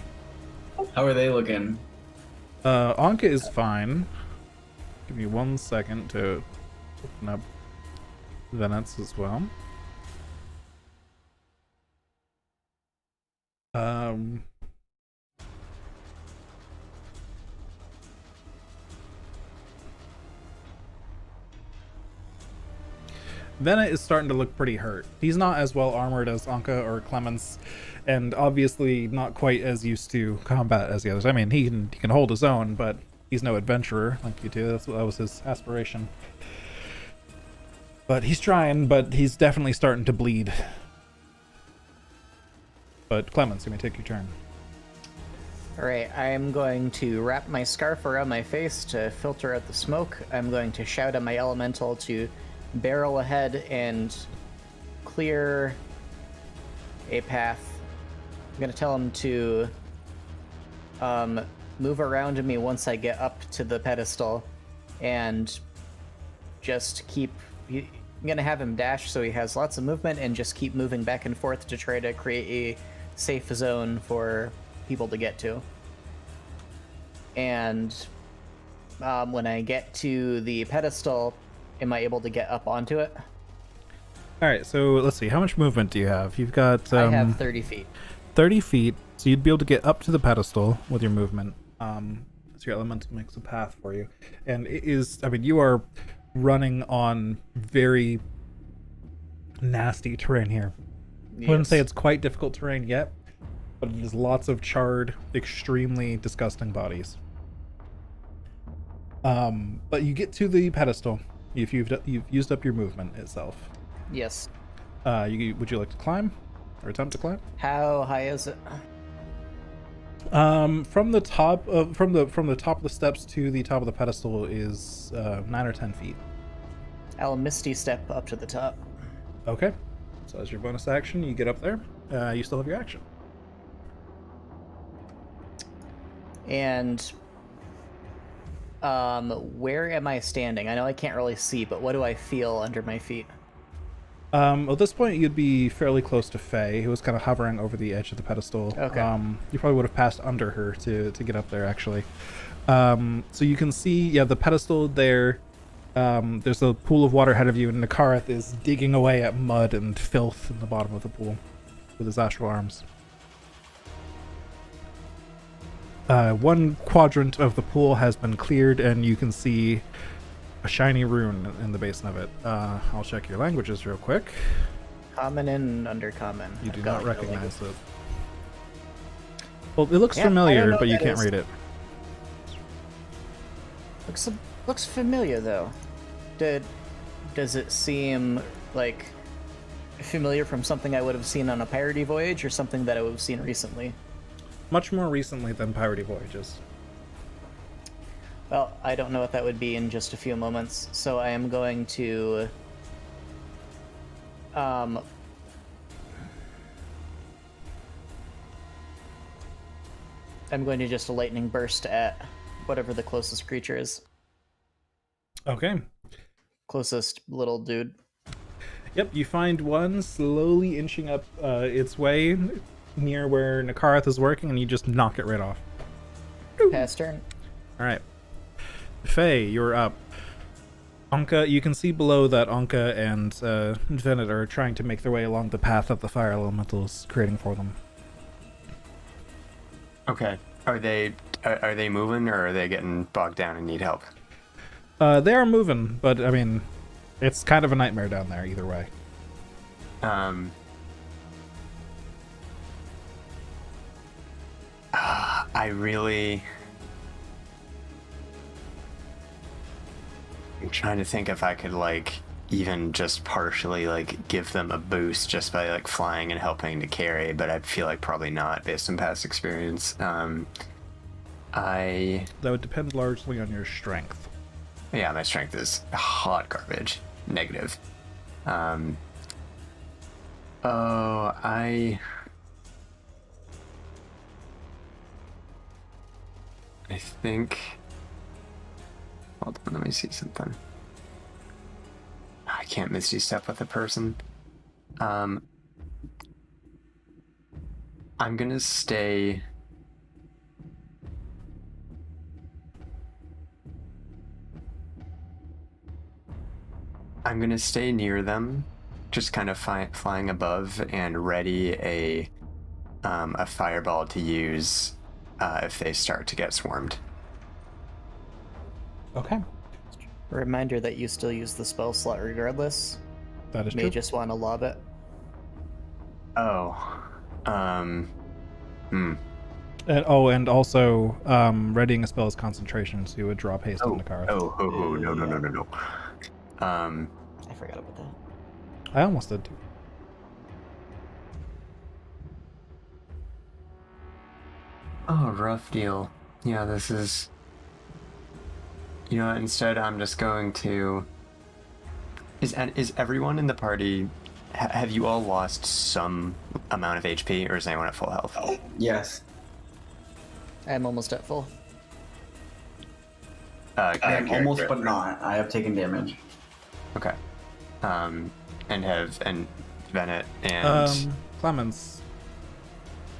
How are they looking? Anka is fine. Give me 1 second to open up Venet's as well. Venet is starting to look pretty hurt. He's not as well armored as Anka or Clemens, and obviously not quite as used to combat as the others. I mean, he can hold his own, but he's no adventurer like you two. That was his aspiration. But he's trying, but he's definitely starting to bleed. But Clemens, you may take your turn. Alright, I'm going to wrap my scarf around my face to filter out the smoke. I'm going to shout at my elemental to barrel ahead and clear a path. I'm going to tell him to move around me once I get up to the pedestal and just keep... I'm going to have him dash so he has lots of movement and just keep moving back and forth to try to create a safe zone for people to get to. And when I get to the pedestal, am I able to get up onto it? All right, so let's see. How much movement do you have? You've got I have 30 feet. 30 feet, so you'd be able to get up to the pedestal with your movement. So your elemental makes a path for you. And it is, I mean, you are running on very nasty terrain here. I wouldn't say it's quite difficult terrain yet, but it is lots of charred, extremely disgusting bodies. But you get to the pedestal. If you've used up your movement itself. Yes. Would you like to climb or attempt to climb? How high is it? From the top of the top of the steps to the top of the pedestal is 9 or 10 feet. I'll Misty Step up to the top. Okay. So as your bonus action, you get up there. You still have your action. And where am I standing? I know I can't really see, but what do I feel under my feet? At this point, you'd be fairly close to Faye, who was kind of hovering over the edge of the pedestal. Okay. You probably would have passed under her to get up there, actually. So you can see, the pedestal there. There's a pool of water ahead of you, and Nakarath is digging away at mud and filth in the bottom of the pool with his astral arms. One quadrant of the pool has been cleared, and you can see a shiny rune in the basin of it. I'll check your languages real quick. Common and undercommon. You I've do got not like recognize it. Well, it looks Yeah, I don't familiar, know but you what that can't is. read it. Looks familiar though. Does it seem like familiar from something I would have seen on a piratey voyage, or something that I would have seen recently? Much more recently than Piratey Voyages. Well, I don't know what that would be in just a few moments, so I am going to just a lightning burst at whatever the closest creature is. Okay. Closest little dude. Yep, you find one slowly inching up its way near where Nakarath is working, and you just knock it right off. Pass turn. All right. Faye, you're up. Anka, you can see below that Anka and Venet are trying to make their way along the path that the fire elemental is creating for them. Okay. Are they moving, or are they getting bogged down and need help? They are moving, but I mean, it's kind of a nightmare down there either way. I'm trying to think if I could even just partially give them a boost just by flying and helping to carry, but I feel like probably not based on past experience. That would depend largely on your strength. Yeah, my strength is hot garbage. Negative. I think... Hold on, let me see something. I can't Misty Step with a person. I'm gonna stay... I'm gonna stay near them, just kind of flying above and ready a fireball to use if they start to get swarmed. Okay. A reminder that you still use the spell slot regardless. That is May true. just want to lob it. And also, readying a spell is concentration, so you would drop haste on Nakarath. No. I forgot about that. I almost did too. Oh, rough deal. Yeah, this is... You know what, instead I'm just going to... Is everyone in the party... Have you all lost some amount of HP, or is anyone at full health? Yes. I'm almost at full. Almost, but not. I have taken damage. Okay. And Venet and... Clemens,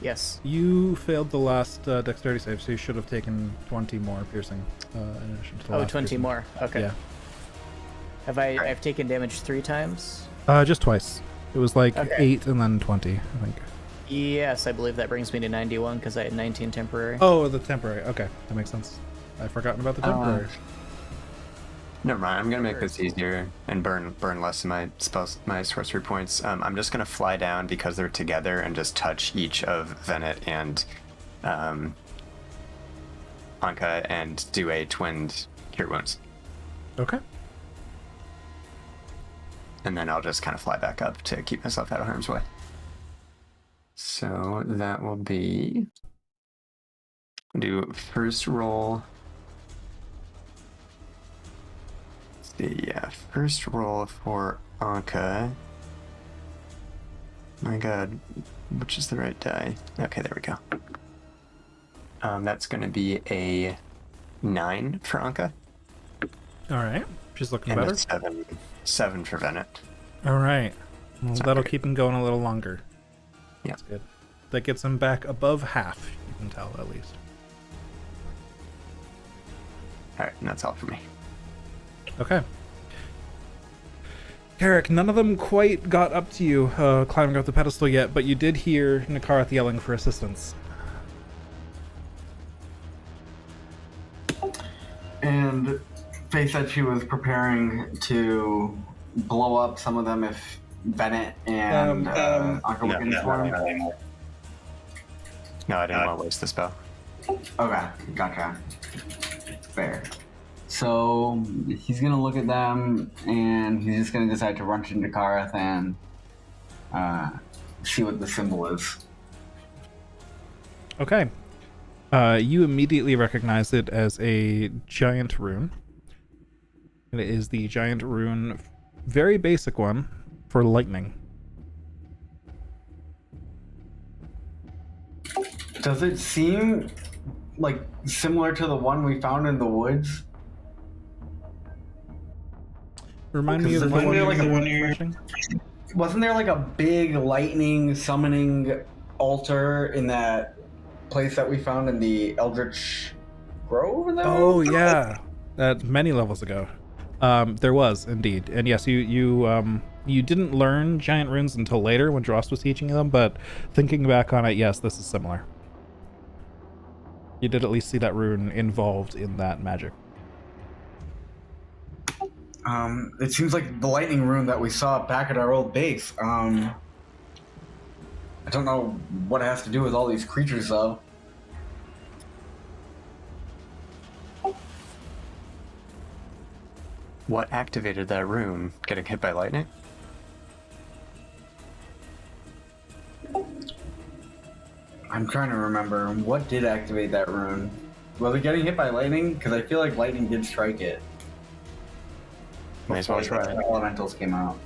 Yes. you failed the last dexterity save, so you should have taken 20 more piercing in addition to the Oh, last 20 piercing. more. Okay. Yeah. I've taken damage 3 times? Just twice. It was like Okay. 8 and then 20, I think. Yes, I believe that brings me to 91 because I had 19 temporary. Oh, the temporary. Okay, that makes sense. I've forgotten about the temporary. Never mind. I'm gonna make this easier and burn less of my sorcery points. I'm just gonna fly down because they're together and just touch each of Venet and Anka and do a twinned cure wounds, Okay. and then I'll just kind of fly back up to keep myself out of harm's way. So that will be do first roll. The first roll for Anka. My god, which is the right die? Okay, there we go. That's going to be a 9 for Anka. All right. She's looking And better. a 7 for Venet. All right. Well, It's not that'll great. keep him going a little longer. Yeah. That's good. That gets him back above half, you can tell, at least. Alright, and that's all for me. Okay. Carrick, none of them quite got up to you climbing up the pedestal yet, but you did hear Nakarath yelling for assistance. And Faye said she was preparing to blow up some of them if Bennett and Uncle No, Wiggins swarm. No, I didn't want to waste the spell. Okay, gotcha. Fair. So he's gonna look at them and he's just gonna decide to run into Kareth and see what the symbol is. Okay. You immediately recognize it as a giant rune. And it is the giant rune, very basic one, for lightning. Does it seem like similar to the one we found in the woods? Remind me of the Wasn't one there you like a were one mentioning? Wasn't there like a big lightning summoning altar in that place that we found in the Eldritch Grove? Is that Oh right? yeah, many levels ago. There was indeed, and yes, you didn't learn giant runes until later when Drost was teaching them. But thinking back on it, yes, this is similar. You did at least see that rune involved in that magic. It seems like the lightning rune that we saw back at our old base. I don't know what it has to do with all these creatures, though. What activated that rune? Getting hit by lightning? I'm trying to remember what did activate that rune. Was it getting hit by lightning? Because I feel like lightning did strike it. May as well before try. the elementals came out.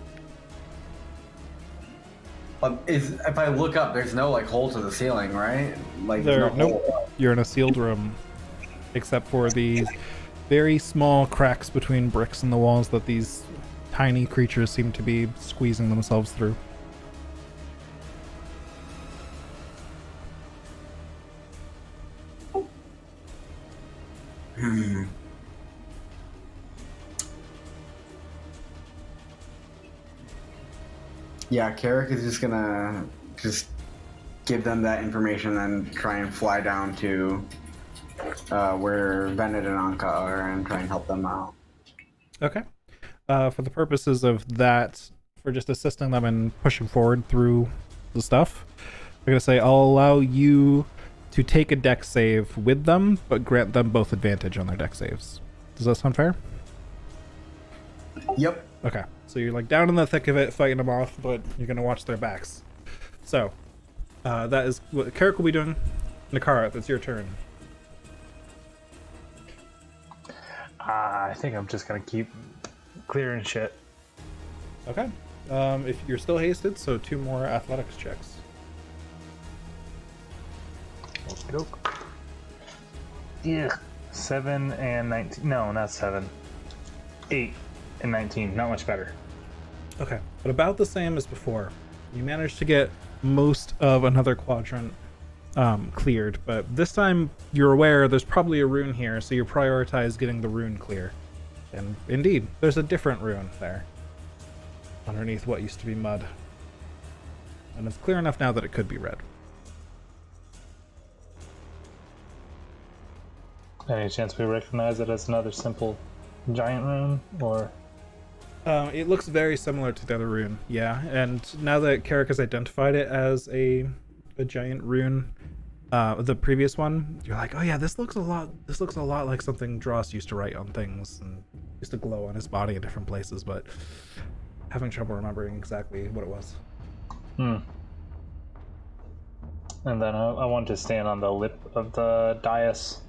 If I look up, there's no like hole to the ceiling, right? Like there's no Nope. hole. You're in a sealed room, except for these very small cracks between bricks in the walls that these tiny creatures seem to be squeezing themselves through. Yeah, Carrick is just gonna give them that information and try and fly down to where Bennett and Anka are and try and help them out. Okay. For the purposes of that, for just assisting them and pushing forward through the stuff, I'm gonna say I'll allow you to take a deck save with them, but grant them both advantage on their deck saves. Does that sound fair? Yep. Okay. So you're like down in the thick of it, fighting them off, but you're gonna watch their backs. So that is what Carrick will be doing. Nakara, it's your turn. I think I'm just gonna keep clearing shit. Okay. If you're still hasted, so 2 more athletics checks. Okey-doke. Yeah. 7 and 19. No, not 7. 8 and 19. Not much better. Okay, but about the same as before. You managed to get most of another quadrant cleared, but this time you're aware there's probably a rune here, so you prioritize getting the rune clear. And indeed, there's a different rune there. underneath what used to be mud. And it's clear enough now that it could be red. Any chance we recognize it as another simple giant rune, or? It looks very similar to the other rune, yeah. And now that Carrick has identified it as a giant rune, the previous one, you're like, oh yeah, this looks a lot like something Dross used to write on things and used to glow on his body in different places, but having trouble remembering exactly what it was. And then I want to stand on the lip of the dais,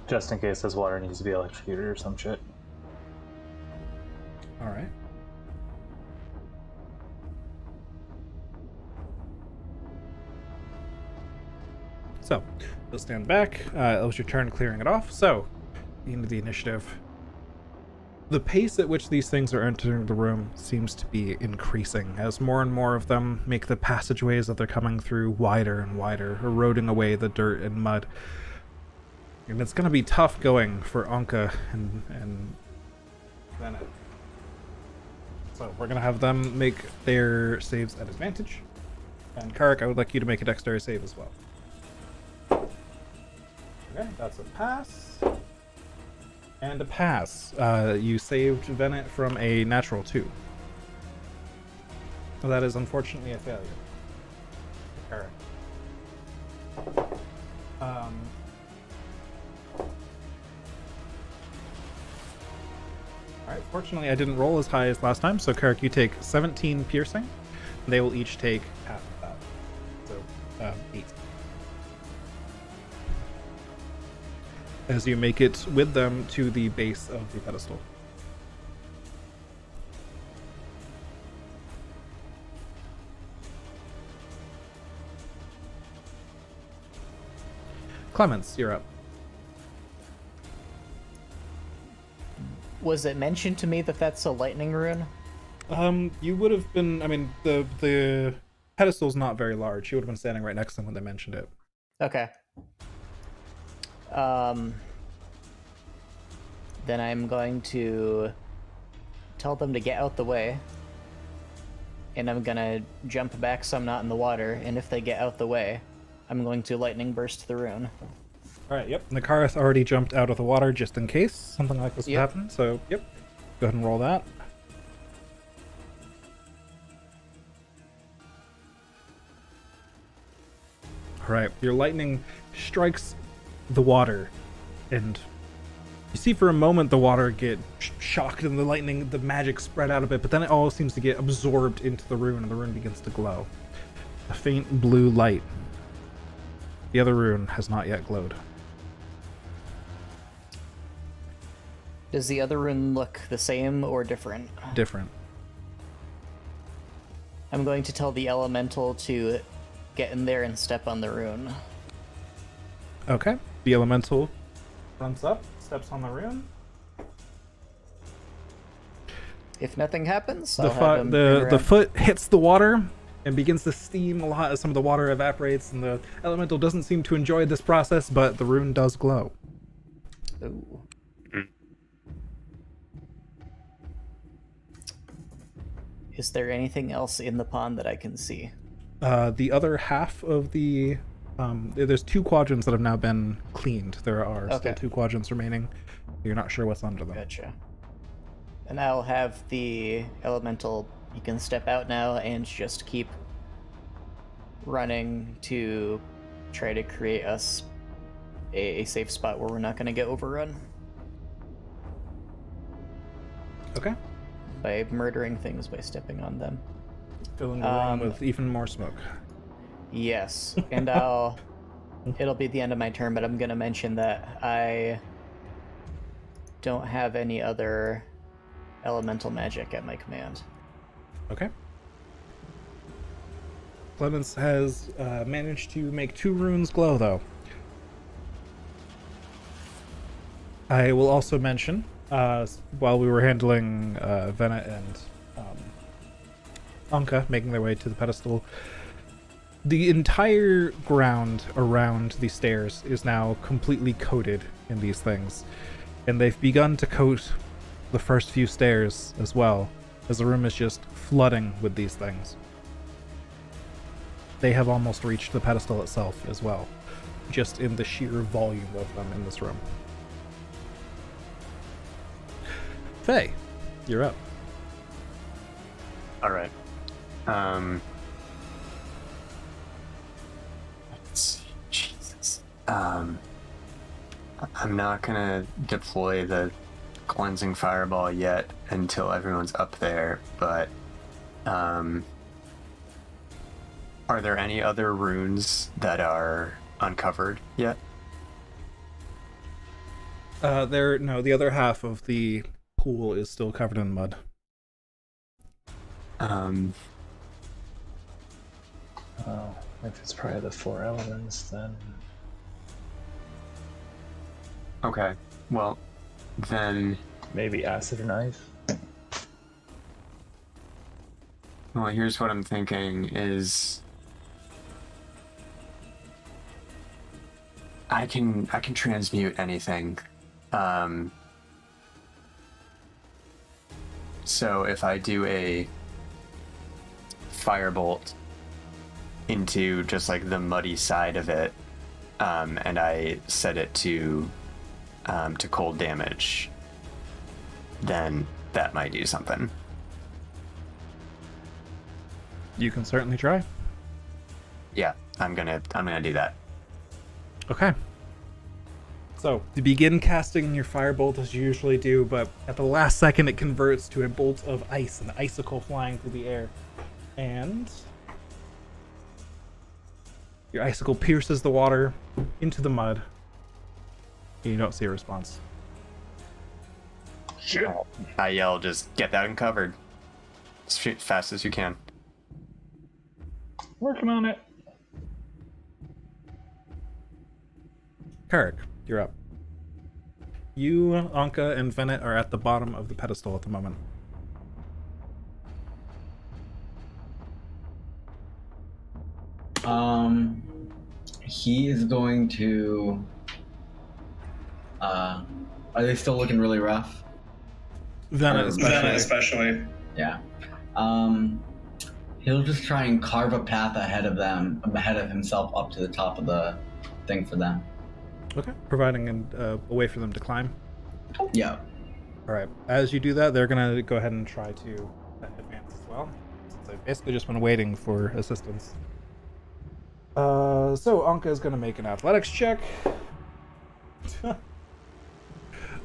just in case this water needs to be electrocuted or some shit. All right. So, you'll stand back. It was your turn clearing it off. So, the end of the initiative. The pace at which these things are entering the room seems to be increasing as more and more of them make the passageways that they're coming through wider and wider, eroding away the dirt and mud. And it's going to be tough going for Anka and Bennett. So we're going to have them make their saves at advantage. And Karik, I would like you to make a dexterity save as well. Okay, that's a pass. And a pass. You saved Bennett from a natural 2. Well, that is unfortunately a failure. Karik. Alright, fortunately I didn't roll as high as last time, so Karik, you take 17 piercing. They will each take half of that. So, 8. As you make it with them to the base of the pedestal. Clemens, you're up. Was it mentioned to me that that's a lightning rune? You would have been, I mean, the pedestal's not very large. You would have been standing right next to them when they mentioned it. Okay. Then I'm going to tell them to get out the way. And I'm gonna jump back so I'm not in the water, and if they get out the way, I'm going to lightning burst the rune. Alright, yep. Nakaris already jumped out of the water just in case something like this would Yep. happen, so yep. Go ahead and roll that. Alright, your lightning strikes the water, and you see for a moment the water get shocked and the lightning, the magic spread out a bit, but then it all seems to get absorbed into the rune, and the rune begins to glow. A faint blue light. The other rune has not yet glowed. Does the other rune look the same or different? Different. I'm going to tell the elemental to get in there and step on the rune. Okay. The elemental runs up, steps on the rune. If nothing happens, The, I'll have him bring the around. foot hits the water and begins to steam a lot as some of the water evaporates, and the elemental doesn't seem to enjoy this process, but the rune does glow. Ooh. Is there anything else in the pond that I can see? The other half of the... there's 2 quadrants that have now been cleaned. There are still Okay. 2 quadrants remaining. You're not sure what's under them. Gotcha. And I'll have the elemental, you can step out now and just keep running to try to create us a safe spot where we're not going to get overrun Okay. by murdering things by stepping on them. Filling the room with even more smoke. Yes, and it'll be the end of my turn, but I'm going to mention that I don't have any other elemental magic at my command. Okay. Clemens has managed to make 2 runes glow, though. I will also mention, while we were handling Venna and Anka making their way to the pedestal, the entire ground around the stairs is now completely coated in these things. And they've begun to coat the first few stairs as well, as the room is just flooding with these things. They have almost reached the pedestal itself as well, just in the sheer volume of them in this room. Faye, you're up. All right. Let's see. Jesus. I'm not gonna deploy the cleansing fireball yet until everyone's up there, but are there any other runes that are uncovered yet? No, the other half of the pool is still covered in mud. Oh, if it's probably the 4 elements, then Okay. Well, then. maybe acid and ice. Well, here's what I'm thinking is I can transmute anything. So if I do a firebolt into just like the muddy side of it, and I set it to cold damage, then that might do something. You can certainly try. Yeah, I'm gonna do that. Okay. So, to begin casting your firebolt as you usually do, but at the last second it converts to a bolt of ice, an icicle flying through the air. And your icicle pierces the water into the mud. And you don't see a response. Shit. I yell, just get that uncovered. As fast as you can. Working on it. Karek, you're up. You, Anka, and Venet are at the bottom of the pedestal at the moment. He is going to. Are they still looking really rough? Venet especially. Yeah. He'll just try and carve a path ahead of himself up to the top of the thing for them. Okay, providing a way for them to climb. Yeah. Alright, as you do that, they're gonna go ahead and try to advance as well, since they've basically just been waiting for assistance. So Anka is gonna make an athletics check.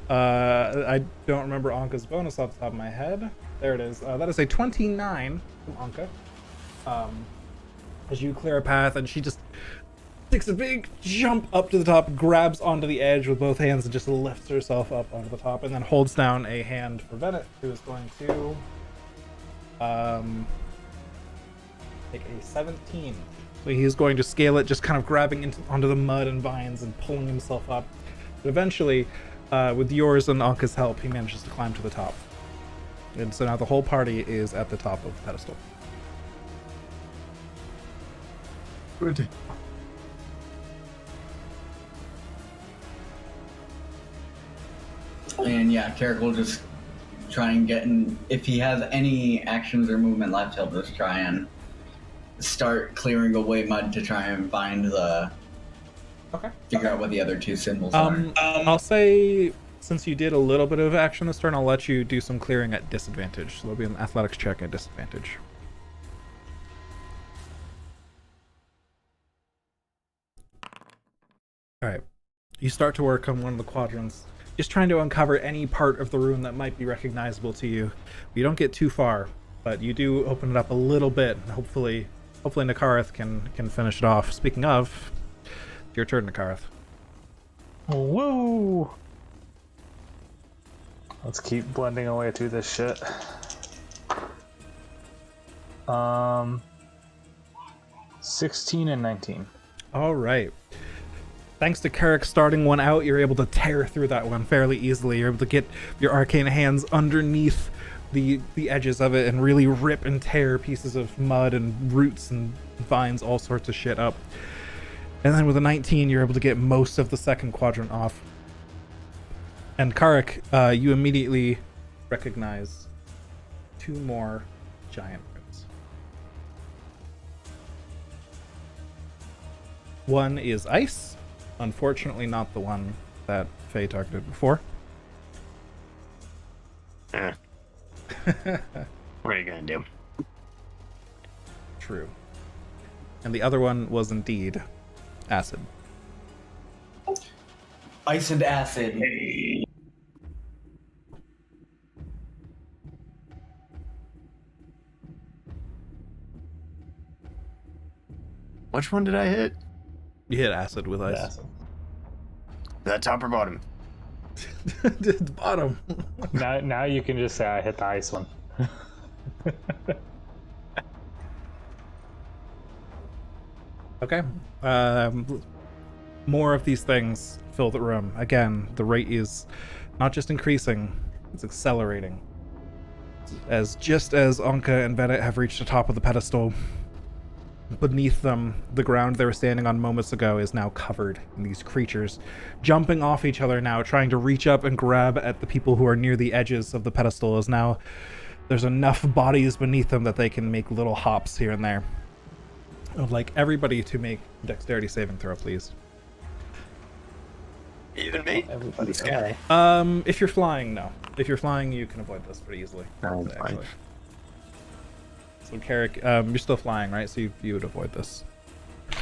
I don't remember Anka's bonus off the top of my head. There it is. That is a 29 from Anka. As you clear a path, and she just takes a big jump up to the top, grabs onto the edge with both hands, and just lifts herself up onto the top, and then holds down a hand for Venet, who is going to take a 17. So he's going to scale it, just kind of grabbing onto the mud and vines and pulling himself up. But eventually, with yours and Anka's help, he manages to climb to the top. And so now the whole party is at the top of the pedestal. Good. And yeah, Carrick will just try and get in. If he has any actions or movement left, he'll just try and start clearing away mud to try and find the. Okay. Figure out what the other two symbols are. I'll say, since you did a little bit of action this turn, I'll let you do some clearing at disadvantage. So there'll be an athletics check at disadvantage. Alright. You start to work on one of the quadrants, just trying to uncover any part of the room that might be recognizable to you. You don't get too far, but you do open it up a little bit, and hopefully Nakareth can finish it off. Speaking of, it's your turn, Nakareth. Woo! Let's keep blending away through this shit. 16 and 19. All right. Thanks to Carrick starting one out, you're able to tear through that one fairly easily. You're able to get your arcane hands underneath the edges of it and really rip and tear pieces of mud and roots and vines, all sorts of shit up. And then with a 19, you're able to get most of the second quadrant off. And Karek, you immediately recognize 2 more giant runes. One is ice, unfortunately not the one that Faye targeted before. What are you gonna do? True. And the other one was indeed acid. Ice and acid. Which one did I hit? You hit acid with ice. Acid. Is that top or bottom? The bottom. Now you can just say I hit the ice one. Okay. More of these things fill the room. Again, the rate is not just increasing, it's accelerating. Just as Anka and Bennett have reached the top of the pedestal, beneath them, the ground they were standing on moments ago is now covered in these creatures, jumping off each other now, trying to reach up and grab at the people who are near the edges of the pedestal, as now there's enough bodies beneath them that they can make little hops here and there. I would like everybody to make dexterity saving throw, please. Even me? Everybody's Okay. If you're flying, no. If you're flying, you can avoid this pretty easily. No, it's fine. So, Carrick, you're still flying, right? So you would avoid this.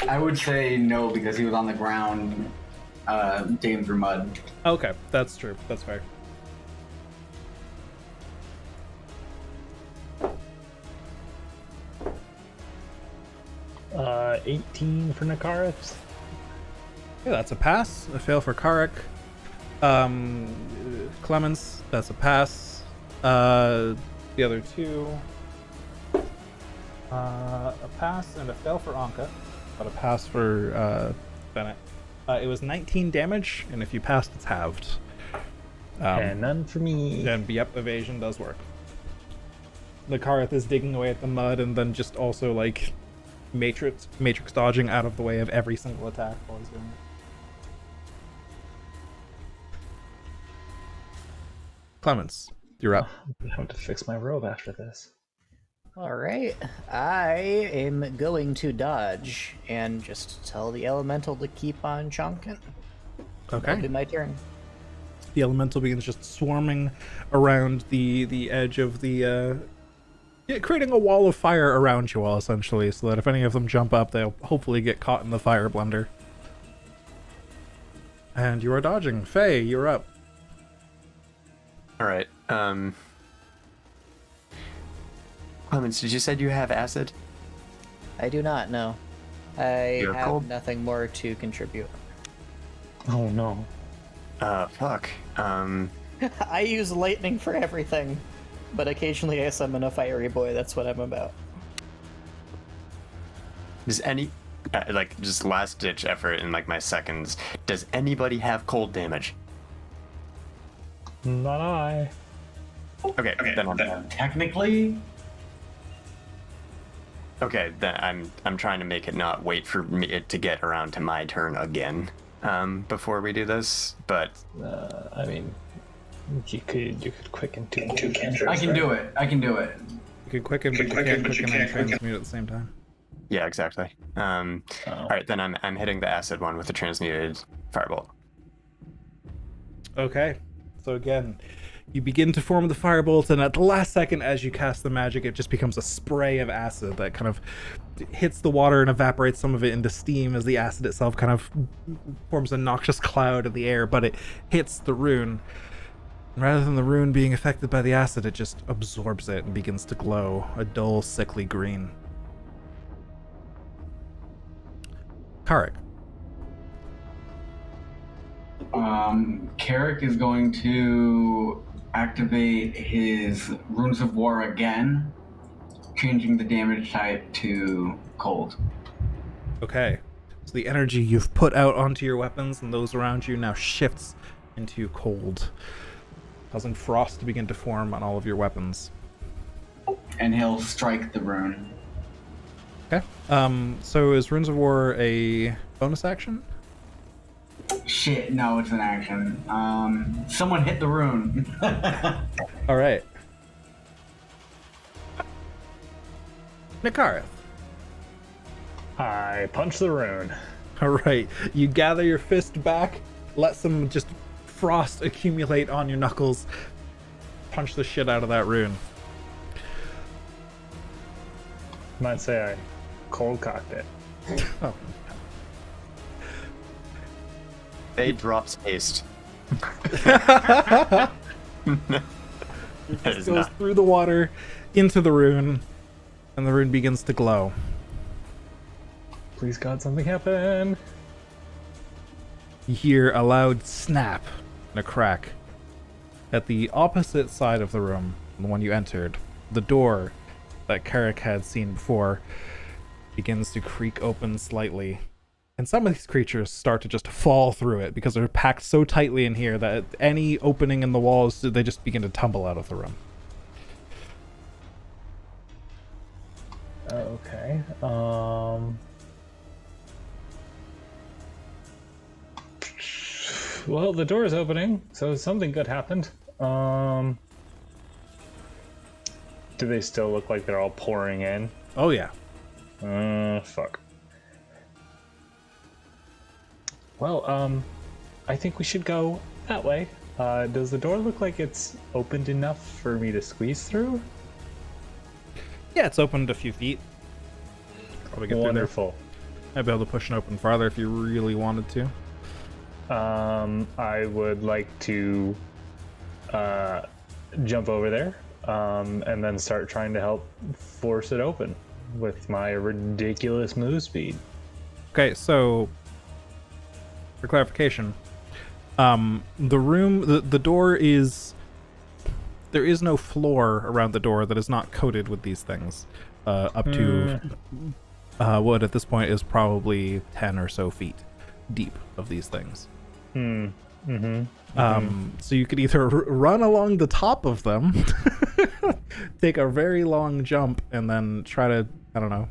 I would say no because he was on the ground, digging through mud. Okay, that's true. That's fair. Uh, 18 for Nakaris. Yeah, that's a pass. A fail for Carrick. Clemens, that's a pass. The other two, a pass and a fail for Anka, but a pass for Bennett. It was 19 damage, and if you passed, it's halved. And none for me. And yep, evasion does work. The Karth is digging away at the mud, and then just also like matrix dodging out of the way of every single attack while he's doing it. Clemens, you're up. I have to fix my robe after this. All right. I am going to dodge and just tell the elemental to keep on chunking. That'll Okay. be my turn. The elemental begins just swarming around the edge of the creating a wall of fire around you all, essentially, so that if any of them jump up, they'll hopefully get caught in the fire blender. And you are dodging. Faye, you're up. All right. Clemens, did you said you have acid? I do not know. I You're have cold? nothing more to contribute. Oh no. Fuck. I use lightning for everything, but occasionally I summon a fiery boy. That's what I'm about. Does any, like, just last ditch effort in like my seconds? Does anybody have cold damage? Not I. Okay, then I'm done. Technically, Okay, then I'm trying to make it not wait for it to get around to my turn again, before we do this. But I mean, you could quicken two cantrips. I can do it. I can do it. You can quicken, but you can't quicken and transmute at the same time. yeah, exactly. All right, then I'm hitting the acid one with the transmuted firebolt. Okay. So again, you begin to form the firebolt, and at the last second, as you cast the magic, it just becomes a spray of acid that kind of hits the water and evaporates some of it into steam as the acid itself kind of forms a noxious cloud in the air, but it hits the rune. Rather than the rune being affected by the acid, it just absorbs it and begins to glow a dull, sickly green. Karik. Carrick is going to activate his Runes of War again, changing the damage type to cold. Okay. So the energy you've put out onto your weapons and those around you now shifts into cold, causing frost to begin to form on all of your weapons. And he'll strike the rune. Okay. So is Runes of War a bonus action? Shit, no, it's an action. Someone hit the rune. All right. Nikarith. I punch the rune. All right. You gather your fist back, let some just frost accumulate on your knuckles, punch the shit out of that rune. Might say I cold cocked it. Oh. They drops haste. That is Goes not. through the water into the rune, and the rune begins to glow. Please God, something happen. You hear a loud snap and a crack. At the opposite side of the room, the one you entered, the door that Carrick had seen before begins to creak open slightly. And some of these creatures start to just fall through it because they're packed so tightly in here that any opening in the walls, they just begin to tumble out of the room. Okay. Well, the door is opening, so something good happened. Do they still look like they're all pouring in? Oh yeah. Fuck. Well, I think we should go that way. Does the door look like it's opened enough for me to squeeze through? Yeah, it's opened a few feet. Probably get through there. Wonderful. I'd be able to push it open farther if you really wanted to. I would like to jump over there and then start trying to help force it open with my ridiculous move speed. Okay, so for clarification, the room, the door is, there is no floor around the door that is not coated with these things, up to what at this point is probably 10 or so feet deep of these things. So you could either run along the top of them, take a very long jump, and then try to, I don't know,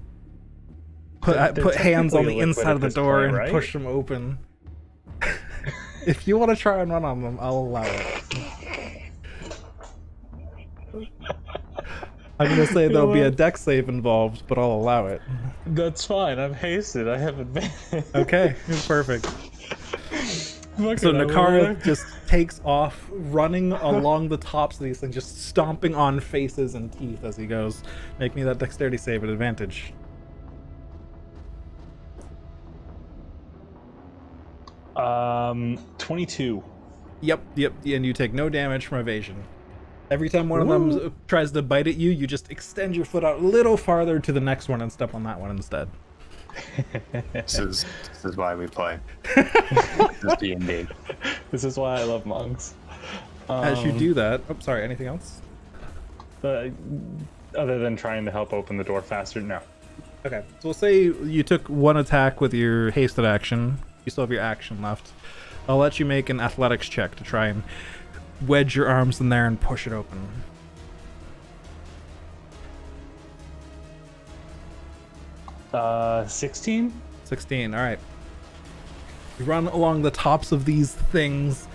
put hands on the technically inside of the liquid at this door point, and right? push them open. If you want to try and run on them, I'll allow it. I'm gonna say there'll be a deck save involved, but I'll allow it. That's fine. I'm hasted. I have advantage. Okay, perfect. So Nakara just takes off, running along the tops of these things, just stomping on faces and teeth as he goes. Make me that dexterity save at advantage. 22. Yep, and you take no damage from evasion. Every time one of them tries to bite at you, you just extend your foot out a little farther to the next one and step on that one instead. This is why we play. This is D&D. This is why I love monks. As you do that, oh, sorry, anything else? Other than trying to help open the door faster, no. Okay, so we'll say you took one attack with your hasted action. You still have your action left. I'll let you make an athletics check to try and wedge your arms in there and push it open. 16? 16, alright. You run along the tops of these things,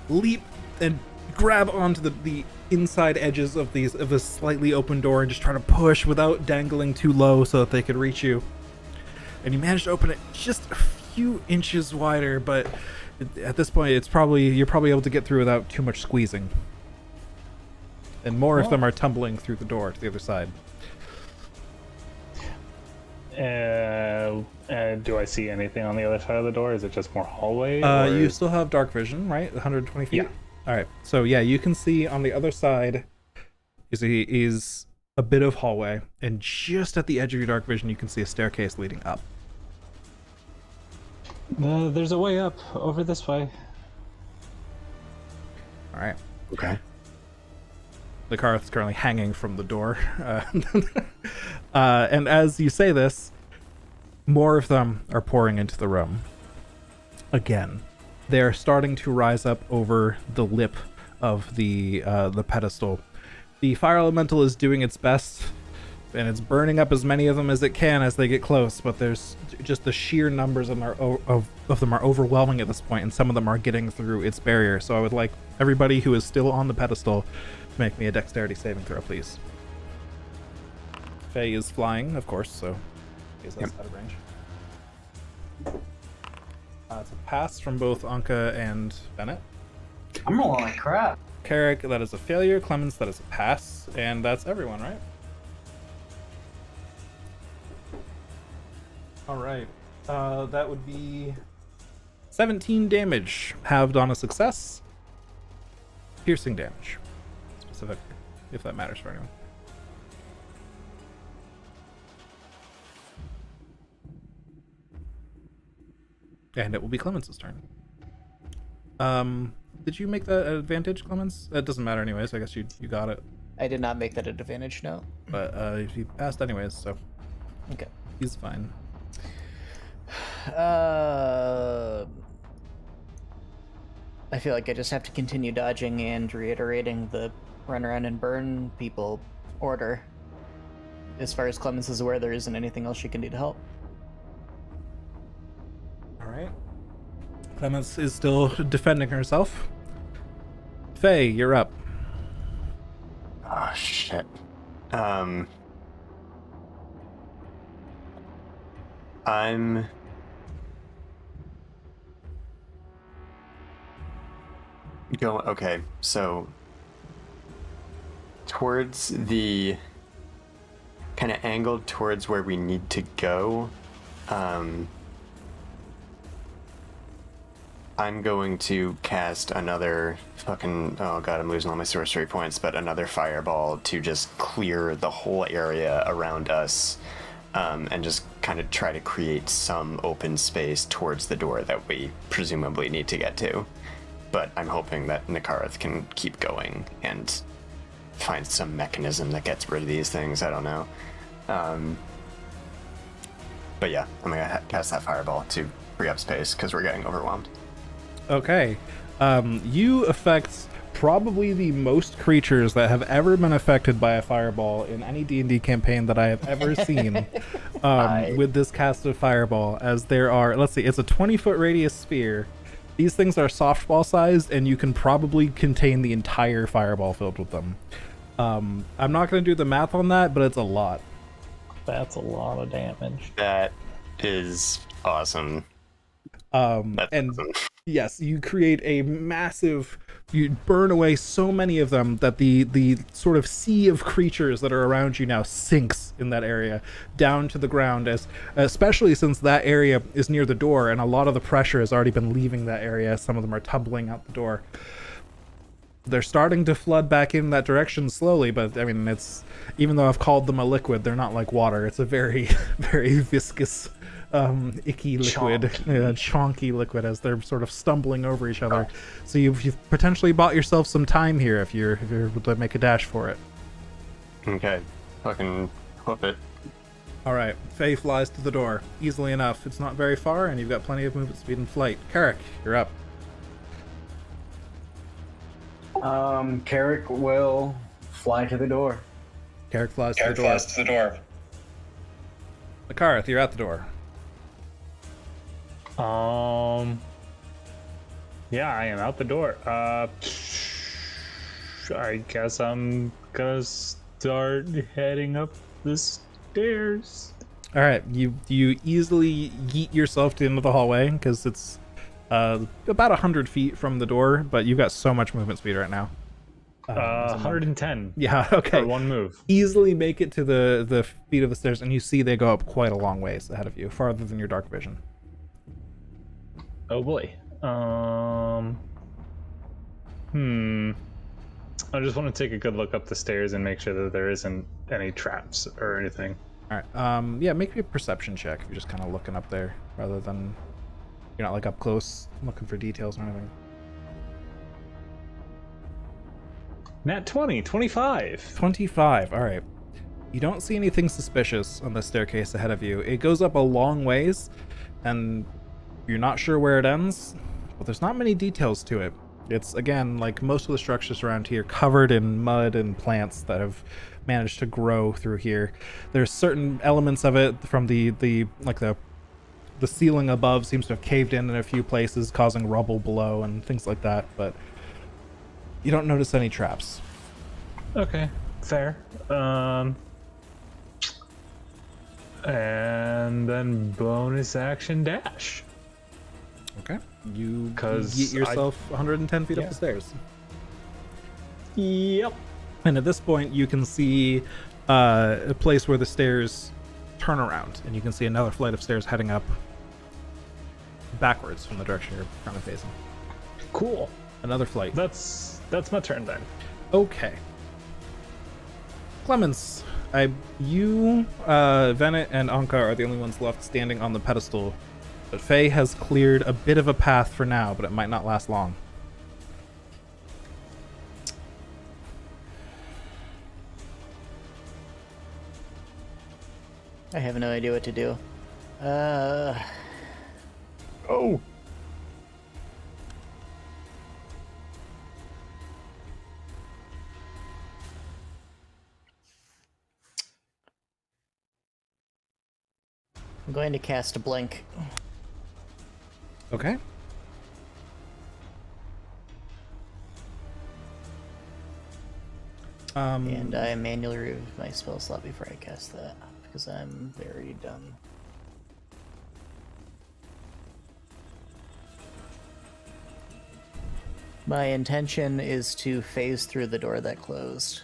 leap and grab onto the inside edges of this slightly open door and just try to push without dangling too low so that they could reach you. And you manage to open it just a few inches wider, but at this point you're probably able to get through without too much squeezing. And more of them are tumbling through the door to the other side. Do I see anything on the other side of the door? Is it just more hallway? You still have dark vision, right? 120 feet? Yeah. All right. So yeah, you can see on the other side is a bit of hallway, and just at the edge of your dark vision, you can see a staircase leading up. There's a way up over this way. All right. Okay. The car is currently hanging from the door. And as you say this, more of them are pouring into the room. Again, they're starting to rise up over the lip of the pedestal. The fire elemental is doing its best and it's burning up as many of them as it can as they get close, but there's just the sheer numbers of them are overwhelming at this point, and some of them are getting through its barrier. So I would like everybody who is still on the pedestal to make me a dexterity saving throw, please. Faye is flying, of course, so he's out of range. It's a pass from both Anka and Bennett. I'm rolling like crap. Carrick, that is a failure. Clemens, that is a pass. And that's everyone, right? Alright. That would be 17 damage halved on a success. Piercing damage, specifically, if that matters for anyone. And it will be Clemens' turn. Did you make that an advantage, Clemens? It doesn't matter anyways. I guess you got it. I did not make that an advantage, no. But you passed anyways, so Okay. he's fine. I feel like I just have to continue dodging and reiterating the run around and burn people order. As far as Clemens is aware, there isn't anything else she can do to help. Alright. Clemens is still defending herself. Faye, you're up. Oh shit. I'm going. Okay, so towards the kind of angled towards where we need to go. I'm going to cast another fucking, oh god, I'm losing all my sorcery points, but another fireball to just clear the whole area around us, and just kind of try to create some open space towards the door that we presumably need to get to. But I'm hoping that Nakarath can keep going and find some mechanism that gets rid of these things. I don't know. But yeah, I'm gonna cast that fireball to free up space because we're getting overwhelmed. Okay. You affect probably the most creatures that have ever been affected by a fireball in any D&D campaign that I have ever seen with this cast of fireball, as there are, let's see, it's a 20-foot radius sphere. These things are softball sized, and you can probably contain the entire fireball filled with them. I'm not going to do the math on that, but it's a lot. That's a lot of damage. That is awesome. And awesome. Yes, you create a massive, you burn away so many of them that the sort of sea of creatures that are around you now sinks in that area down to the ground, as especially since that area is near the door and a lot of the pressure has already been leaving that area. Some of them are tumbling out the door. They're starting to flood back in that direction slowly, but I mean, it's, even though I've called them a liquid, they're not like water. It's a very, very viscous, icky liquid, chonky liquid, as they're sort of stumbling over each other. So you've potentially bought yourself some time here if you're able to make a dash for it. Okay, fucking hoof it. All right, Faye flies to the door easily enough. It's not very far, and you've got plenty of movement speed and flight. Carrick, you're up. Carrick will fly to the door. Carrick flies to the door. Nakarath, you're at the door. Yeah, I am out the door. I guess I'm gonna start heading up the stairs. All right, you easily yeet yourself to the end of the hallway because it's about 100 feet from the door, but you've got so much movement speed right now. 110. Yeah, okay. For one move. Easily make it to the feet of the stairs, and you see they go up quite a long ways ahead of you, farther than your dark vision. Oh boy. I just want to take a good look up the stairs and make sure that there isn't any traps or anything. All right. Yeah, make me a perception check if you're just kind of looking up there, rather than you're not like up close looking for details or anything. Nat 20, 25. 25. All right. You don't see anything suspicious on the staircase ahead of you. It goes up a long ways, and you're not sure where it ends, but there's not many details to it. It's, again, like most of the structures around here, covered in mud and plants that have managed to grow through here. There's certain elements of it from the ceiling above seems to have caved in a few places, causing rubble below and things like that, but you don't notice any traps. Okay, fair. And then bonus action dash. Okay. You 'Cause yeet yourself 110 feet up yeah. the stairs. Yep. And at this point, you can see a place where the stairs turn around, and you can see another flight of stairs heading up backwards from the direction you're kind of facing. Cool. Another flight. That's my turn then. Okay. Clemens, you, Venet, and Anka are the only ones left standing on the pedestal. But Faye has cleared a bit of a path for now, but it might not last long. I have no idea what to do. Oh. I'm going to cast a blink. Okay. And I manually remove my spell slot before I cast that, because I'm very dumb. My intention is to phase through the door that closed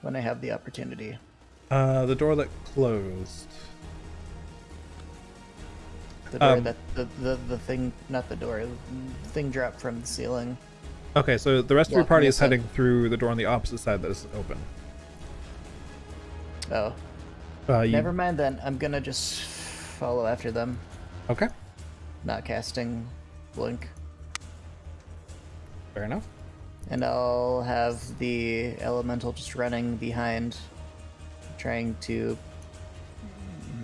when I have the opportunity. The door that closed. The door that the thing, not the door, the thing dropped from the ceiling. Okay, so the rest of your Walking party is us in. heading through the door on the opposite side that is open. Oh, You, never mind then. I'm gonna just follow after them, Okay, not casting blink. fair enough. And I'll have the elemental just running behind, trying to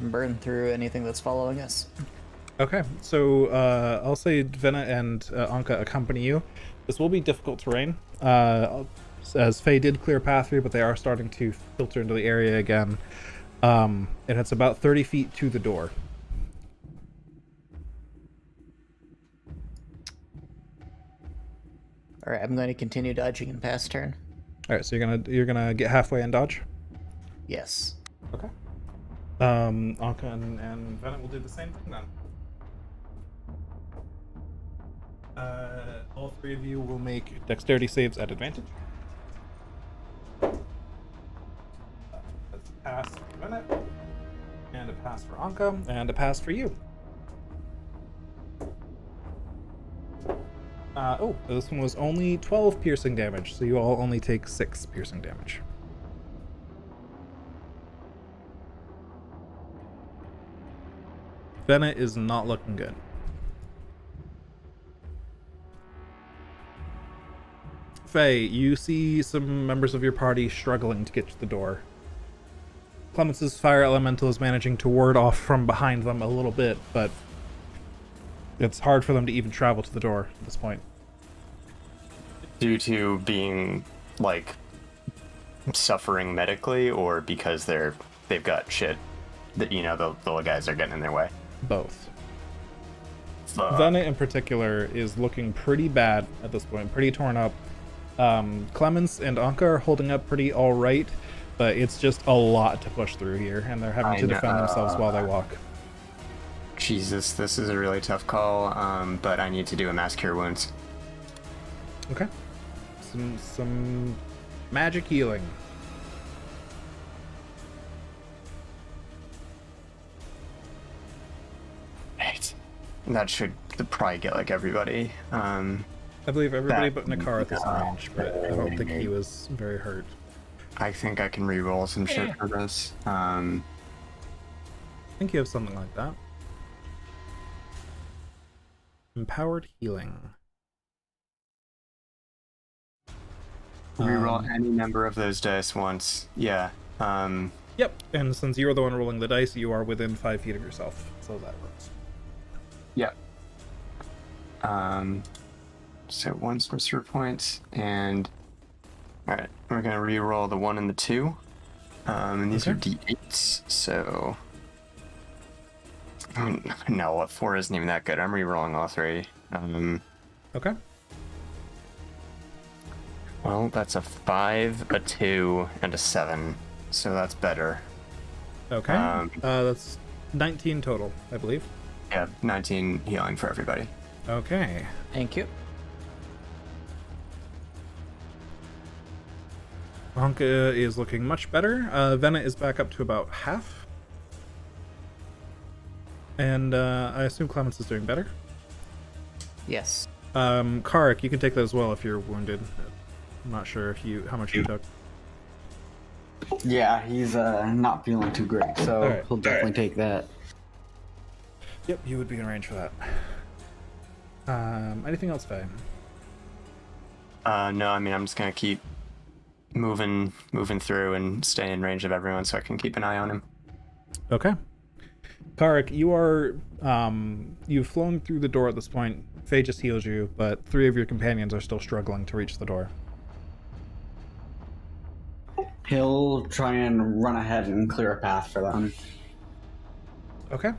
burn through anything that's following us. Okay, so I'll say Venna and Anka accompany you. This will be difficult terrain, as Faye did clear a path through, but they are starting to filter into the area again. And it's about 30 feet to the door. Alright, I'm going to continue dodging and pass turn. All right, so you're gonna get halfway and dodge. Yes. Okay. Anka and Venna will do the same thing then. All three of you will make dexterity saves at advantage. That's a pass for Venna, and a pass for Anka, and a pass for you. This one was only 12 piercing damage, so you all only take 6 piercing damage. Venna is not looking good. Faye, you see some members of your party struggling to get to the door. Clemens's fire elemental is managing to ward off from behind them a little bit, but it's hard for them to even travel to the door at this point. Due to being, like, suffering medically, or because they've got shit that, you know, the little guys are getting in their way? Both. Fuck. Venna in particular is looking pretty bad at this point, pretty torn up. Clemens and Anka are holding up pretty alright, but it's just a lot to push through here, and they're having to defend themselves while they walk. Jesus, this is a really tough call, but I need to do a mass cure wounds. Okay. Some magic healing. Right. That should probably get, like, everybody. I believe everybody but Nakar is in range, but I don't think he was very hurt. I think I can re-roll some shit for this. I think you have something like that. Empowered healing. Re-roll any number of those dice once. Yeah. Yep, and since you're the one rolling the dice, you are within 5 feet of yourself, so that works. Yep. So 1 sorcerer point, and All right, we're gonna re-roll the 1 and the 2, and these are Okay. d8s. So, no, 4 isn't even that good. I'm re-rolling all 3. Okay. Well, that's a 5, a 2, and a 7. So that's better. Okay. That's 19 total, I believe. Yeah, 19 healing for everybody. Okay. Thank you. Honka is looking much better. Vena is back up to about half. And I assume Clemens is doing better. Yes. Karik, you can take that as well if you're wounded. I'm not sure how much you took. Yeah, he's not feeling too great, so Alright. he'll definitely take that. Yep, you would be in range for that. Anything else, Faye? No, I mean, I'm just gonna keep moving through and stay in range of everyone so I can keep an eye on him. Okay. Karik, you are you've flown through the door at this point. Faye just heals you, but 3 of your companions are still struggling to reach the door. He'll try and run ahead and clear a path for them. Okay.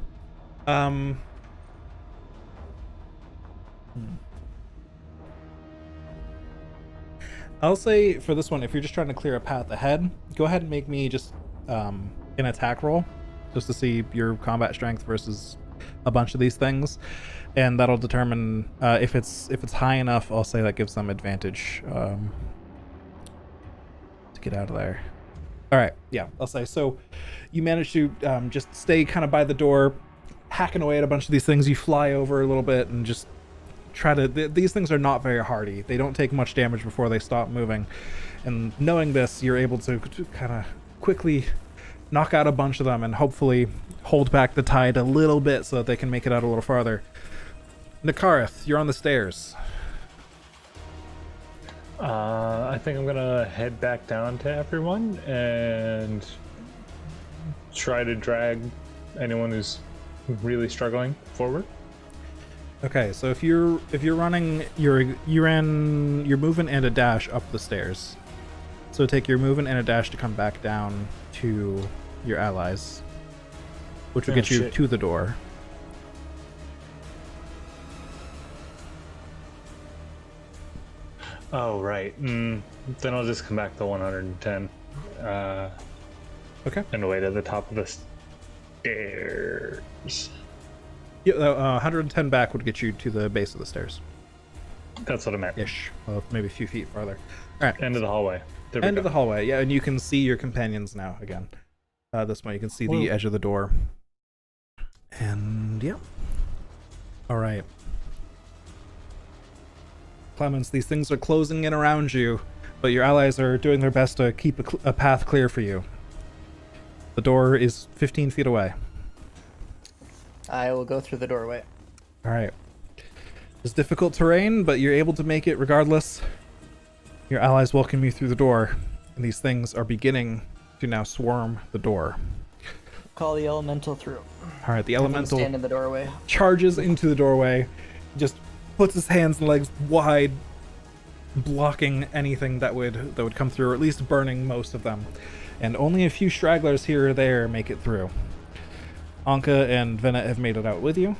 I'll say for this one, if you're just trying to clear a path ahead, go ahead and make me just an attack roll, just to see your combat strength versus a bunch of these things, and that'll determine if it's high enough. I'll say that gives them advantage to get out of there. All right, yeah, I'll say so. You manage to just stay kind of by the door, hacking away at a bunch of these things. You fly over a little bit and just try to. These things are not very hardy. They don't take much damage before they stop moving. And knowing this, you're able to kind of quickly knock out a bunch of them and hopefully hold back the tide a little bit so that they can make it out a little farther. Nakareth, you're on the stairs. I think I'm gonna head back down to everyone and try to drag anyone who's really struggling forward. Okay, so if you're running, you're moving and a dash up the stairs. So take your movement and a dash to come back down to your allies, which will Oh, get you shit. to the door. Oh, right. Then I'll just come back to 110. Okay. And wait at the top of the stairs. Yeah, 110 back would get you to the base of the stairs. That's what I meant. Ish. Well, maybe a few feet farther. All right. End of the hallway. There we End go. of the hallway. Yeah, and you can see your companions now again. This way you can see the edge of the door. And yeah. All right. Clemens, these things are closing in around you, but your allies are doing their best to keep a path clear for you. The door is 15 feet away. I will go through the doorway. All right. It's difficult terrain, but you're able to make it regardless. Your allies welcome you through the door, and these things are beginning to now swarm the door. Call the elemental through. All right, the Have him elemental stand in the doorway. charges into the doorway, just puts his hands and legs wide, blocking anything that would come through, or at least burning most of them. And only a few stragglers here or there make it through. Anka and Vena have made it out with you,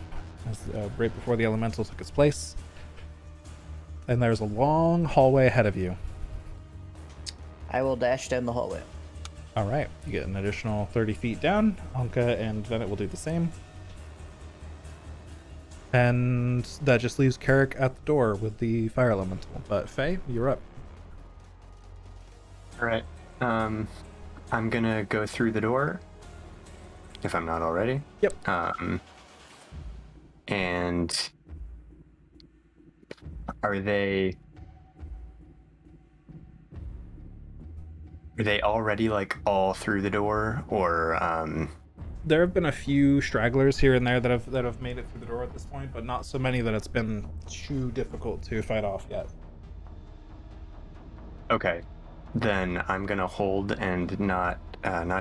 right before the elemental took its place. And there's a long hallway ahead of you. I will dash down the hallway. All right, you get an additional 30 feet down. Anka and Venet will do the same. And that just leaves Carrick at the door with the fire elemental. But Faye, you're up. All right. I'm gonna go through the door, if I'm not already. Yep. And are they already like all through the door, or There have been a few stragglers here and there that have made it through the door at this point, but not so many that it's been too difficult to fight off yet. Okay, then I'm gonna hold and not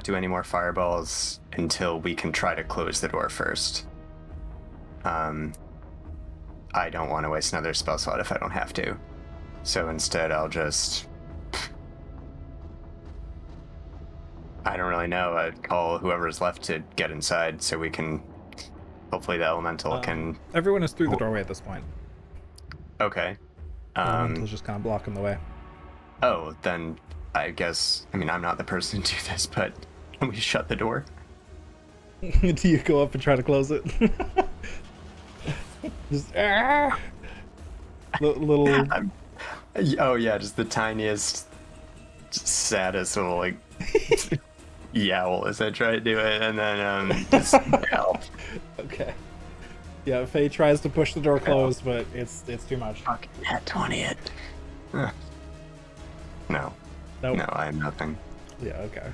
do any more fireballs until we can try to close the door first. I don't want to waste another spell slot if I don't have to, so instead I'll just really know. I'd call whoever's left to get inside so we can. Hopefully, the elemental can. Everyone is through the doorway at this point. Okay. Elemental's just kind of blocking the way. Oh, then I guess. I mean, I'm not the person to do this, but can we shut the door? Do you go up and try to close it? Just little. Oh yeah, just the tiniest, saddest little like yowl as I try to do it, and then just help. Okay. Yeah, Faye tries to push the door closed, but it's too much. Fucking net 20 it. No. Nope. No, I have nothing. Yeah. Okay.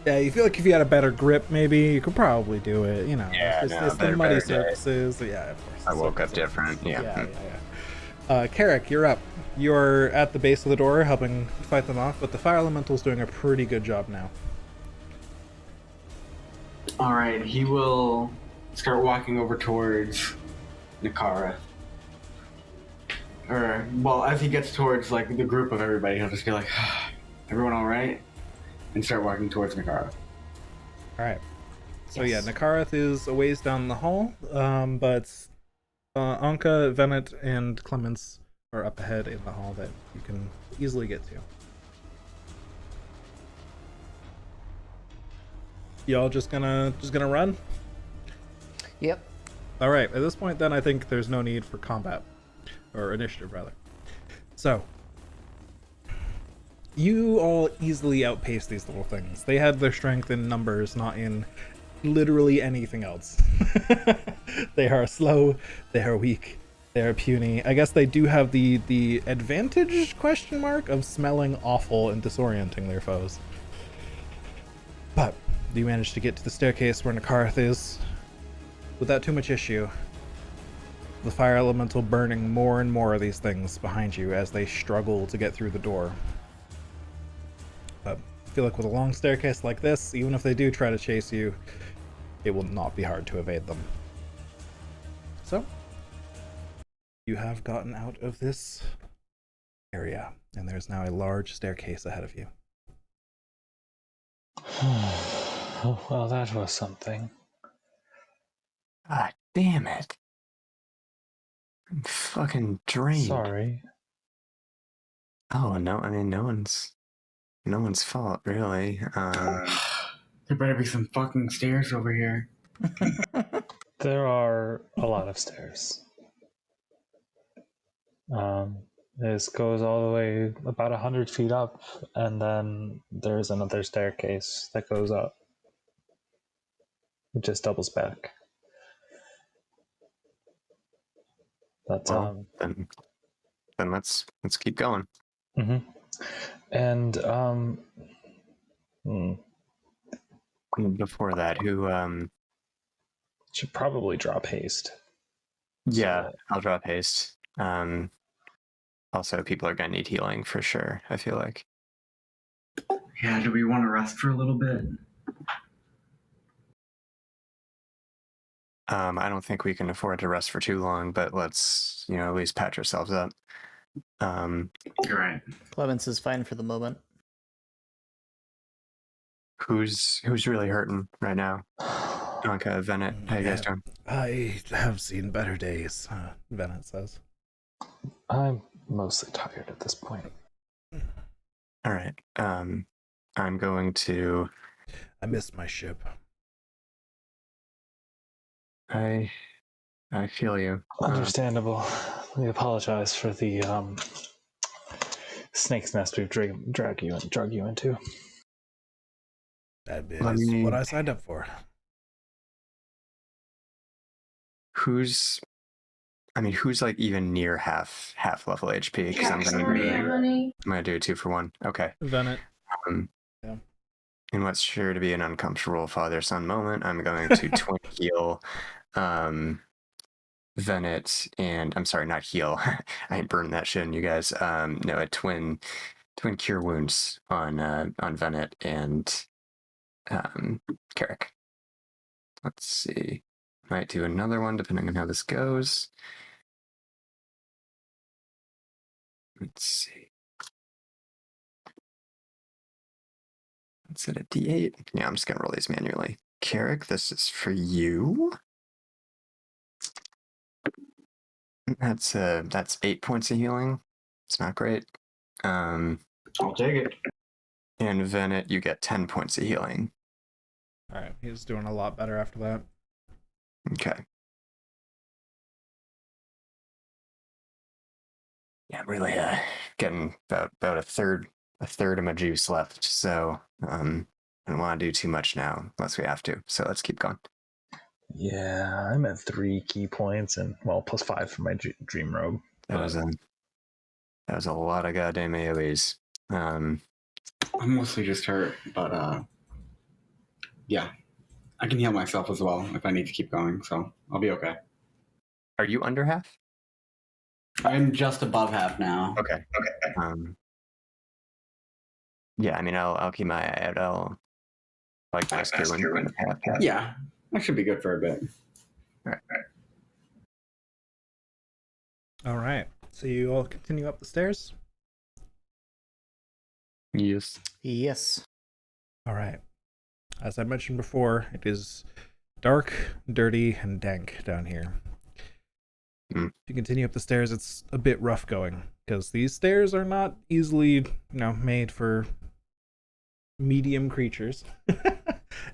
Yeah, you feel like if you had a better grip, maybe you could probably do it. You know, Yeah, it's the muddy surfaces. Yeah, of course. I woke up different. Yeah. Yeah. Carrick, you're up. You're at the base of the door, helping fight them off, but the fire elemental's doing a pretty good job now. All right, he will start walking over towards Nakara. Or, well, as he gets towards like the group of everybody, he'll just be like, "Everyone all right?" and start walking towards Nakara. All right. So Yes. yeah, Nakarath is a ways down the hall, but Anka, Venet, and Clemens are up ahead in the hall that you can easily get to. Y'all just gonna run? Yep. All right. At this point, then I think there's no need for combat or initiative, rather. So you all easily outpace these little things. They had their strength in numbers, not in literally anything else. They are slow, they are weak, they are puny. I guess they do have the advantage question mark of smelling awful and disorienting their foes. But you manage to get to the staircase where Nakarth is without too much issue. The fire elemental burning more and more of these things behind you as they struggle to get through the door. But I feel like with a long staircase like this, even if they do try to chase you, it will not be hard to evade them. So, you have gotten out of this area, and there's now a large staircase ahead of you. Oh, well, that was something. God damn it. I'm fucking drained. Sorry. Oh no, I mean no one's fault really. There better be some fucking stairs over here. There are a lot of stairs. This goes all the way about 100 feet up, and then there's another staircase that goes up. It just doubles back. But Well, then let's keep going. mhm. And Before that, who should probably drop haste. yeah, I'll drop haste. Also people are gonna need healing for sure, I feel like. Yeah, do we want to rest for a little bit? I don't think we can afford to rest for too long, but let's, at least patch ourselves up. You're right. Clemens is fine for the moment. Who's really hurting right now? Anka, Venet, how you guys doing? I have seen better days, Venet says. I'm mostly tired at this point. All right. I'm going to. I missed my ship. I feel you. Understandable. Let me apologize for the snake's nest we've drug you into. That is what I signed up for. Who's like even near half level HP? Because I'm gonna do a 2-for-1. Okay. Venet. Yeah. In what's sure to be an uncomfortable father-son moment, I'm going to twin heal Venet, and I'm sorry, not heal. I ain't burning that shit in you guys. No, a twin cure wounds on Venet and Carrick. Let's see. Might do another one depending on how this goes. Let's see. Is it a D8? Yeah, I'm just gonna roll these manually. Carrick, this is for you. That's 8 points of healing. It's not great. I'll take it. And Venet, you get 10 points of healing. All right, he's doing a lot better after that. Okay. Yeah, I'm really getting about a third of my juice left. So I don't want to do too much now unless we have to. So let's keep going. Yeah, I'm at 3 key points and well +5 for my dream robe. That was a lot of goddamn AoEs. I'm mostly just hurt, but yeah, I can heal myself as well if I need to keep going, so I'll be okay. Are you under half? I'm just above half now. Okay. Yeah, I mean, I'll keep my eye out. I'll like ask you when half. Yeah, I should be good for a bit. All right, so you all continue up the stairs. Yes. Yes. All right. As I mentioned before, it is dark, dirty, and dank down here. If you continue up the stairs, it's a bit rough going, because these stairs are not easily, made for medium creatures.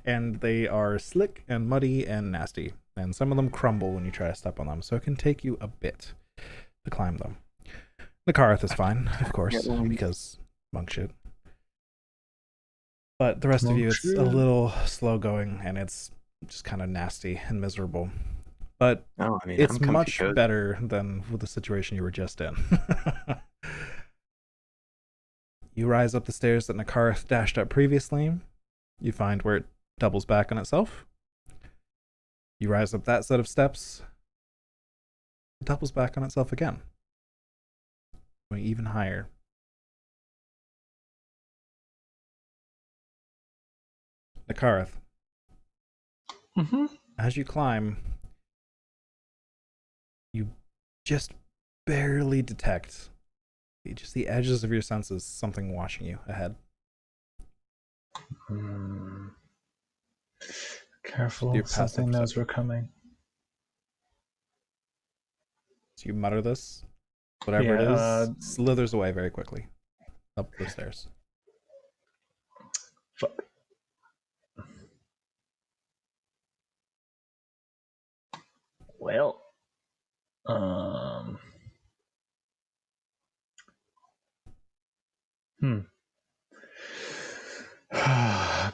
And they are slick and muddy and nasty. And some of them crumble when you try to step on them, so it can take you a bit to climb them. The Karth is fine, of course, because monk shit. But the rest of you, it's a little slow going, and it's just kind of nasty and miserable. But Oh, I mean, it's I'm comfy much cozy. better than with the situation you were just in. You rise up the stairs that Nakarth dashed up previously. You find where it doubles back on itself. You rise up that set of steps. It doubles back on itself again. Going even higher. Nakarth, as you climb, you just barely detect just the edges of your senses, something watching you ahead. Careful, Your passive something knows perception. we're coming. So you mutter this, whatever it Yeah, is, slithers away very quickly up the stairs. Fuck. Well,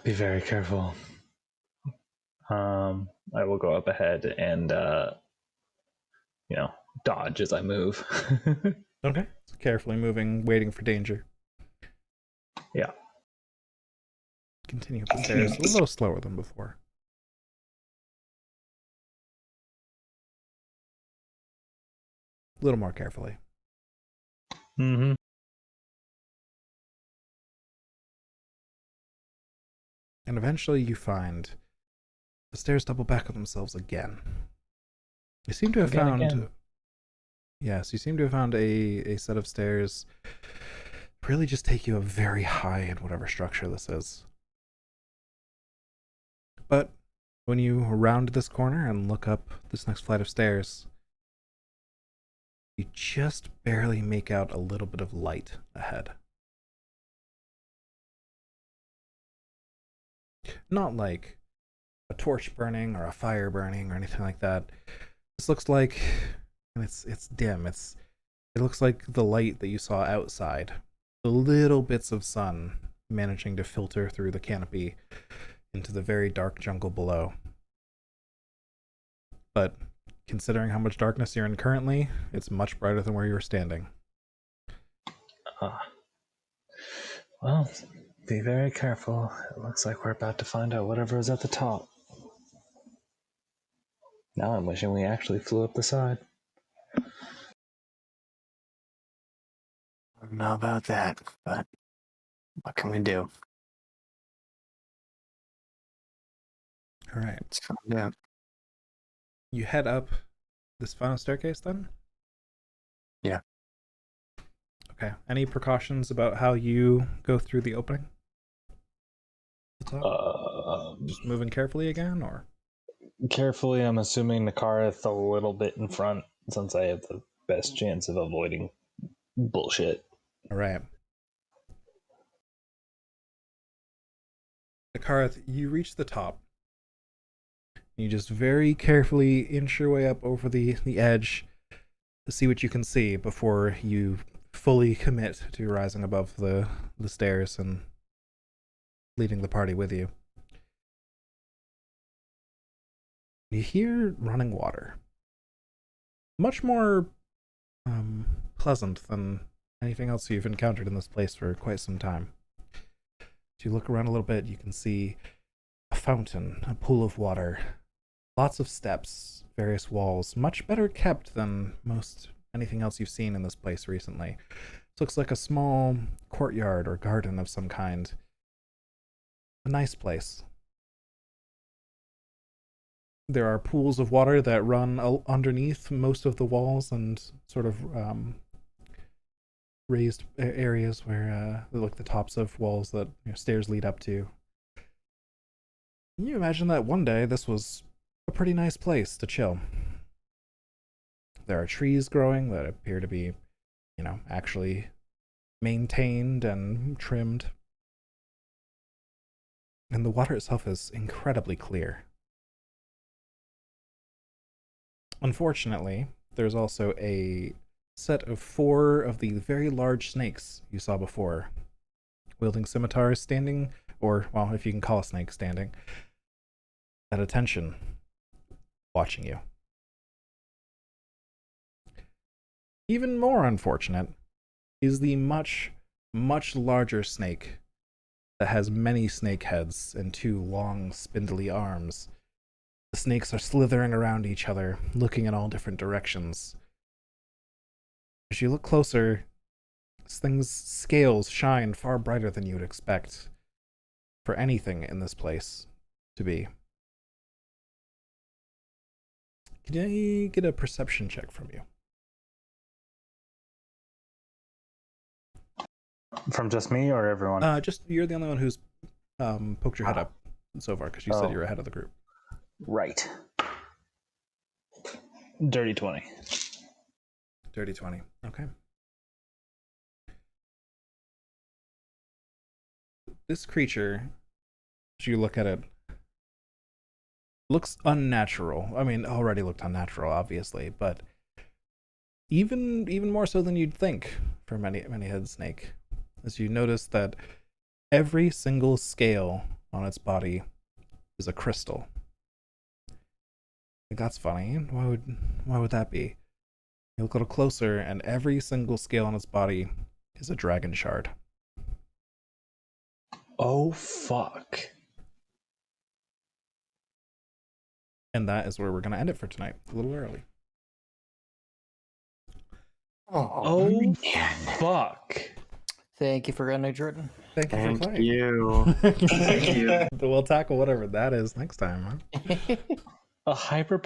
be very careful. I will go up ahead and dodge as I move. Okay. So carefully moving, waiting for danger. Yeah. Continue up the stairs a little slower than before. A little more carefully. Mm-hmm. And eventually you find the stairs double back on themselves again. You seem to have found... Yes, you seem to have found a set of stairs really just take you up very high in whatever structure this is. But when you round this corner and look up this next flight of stairs, you just barely make out a little bit of light ahead. Not like a torch burning or a fire burning or anything like that. This looks like, and it's dim. It looks like the light that you saw outside. The little bits of sun managing to filter through the canopy into the very dark jungle below. But considering how much darkness you're in currently, it's much brighter than where you were standing. Well, be very careful. It looks like we're about to find out whatever is at the top. Now I'm wishing we actually flew up the side. I don't know about that, but what can we do? All right. Let's find out. You head up this final staircase then? Yeah. Okay. Any precautions about how you go through the opening? the top? Just moving carefully again, or? Carefully, I'm assuming the car is a little bit in front since I have the best chance of avoiding bullshit. All right. Karth, you reach the top. You just very carefully inch your way up over the edge to see what you can see before you fully commit to rising above the stairs and leading the party with you. You hear running water. Much more pleasant than anything else you've encountered in this place for quite some time. As you look around a little bit, you can see a fountain, a pool of water, lots of steps, various walls, much better kept than most anything else you've seen in this place recently. This looks like a small courtyard or garden of some kind. A nice place. There are pools of water that run underneath most of the walls and sort of raised areas where like the tops of walls that stairs lead up to. Can you imagine that one day this was a pretty nice place to chill? There are trees growing that appear to be, actually maintained and trimmed. And the water itself is incredibly clear. Unfortunately, there's also a set of 4 of the very large snakes you saw before, wielding scimitars, standing, or, well, if you can call a snake standing, at attention, watching you. Even more unfortunate is the much, much larger snake that has many snake heads and 2 long, spindly arms. The snakes are slithering around each other, looking in all different directions. As you look closer, this thing's scales shine far brighter than you would expect for anything in this place to be. Can I get a perception check from you? From just me or everyone? Just you're the only one who's poked your head up so far because you said you're ahead of the group. Right. Dirty 20. Dirty 20. Okay. This creature, as you look at it, looks unnatural. I mean, already looked unnatural, obviously, but even more so than you'd think for many-headed snake. As you notice that every single scale on its body is a crystal. Like, that's funny. Why would that be? You look a little closer, and every single scale on its body is a dragon shard. Oh, fuck. And that is where we're going to end it for tonight. A little early. Oh, fuck. Thank you for running, Jordan. Thank you for playing. You. Thank you. We'll tackle whatever that is next time, huh? A hyper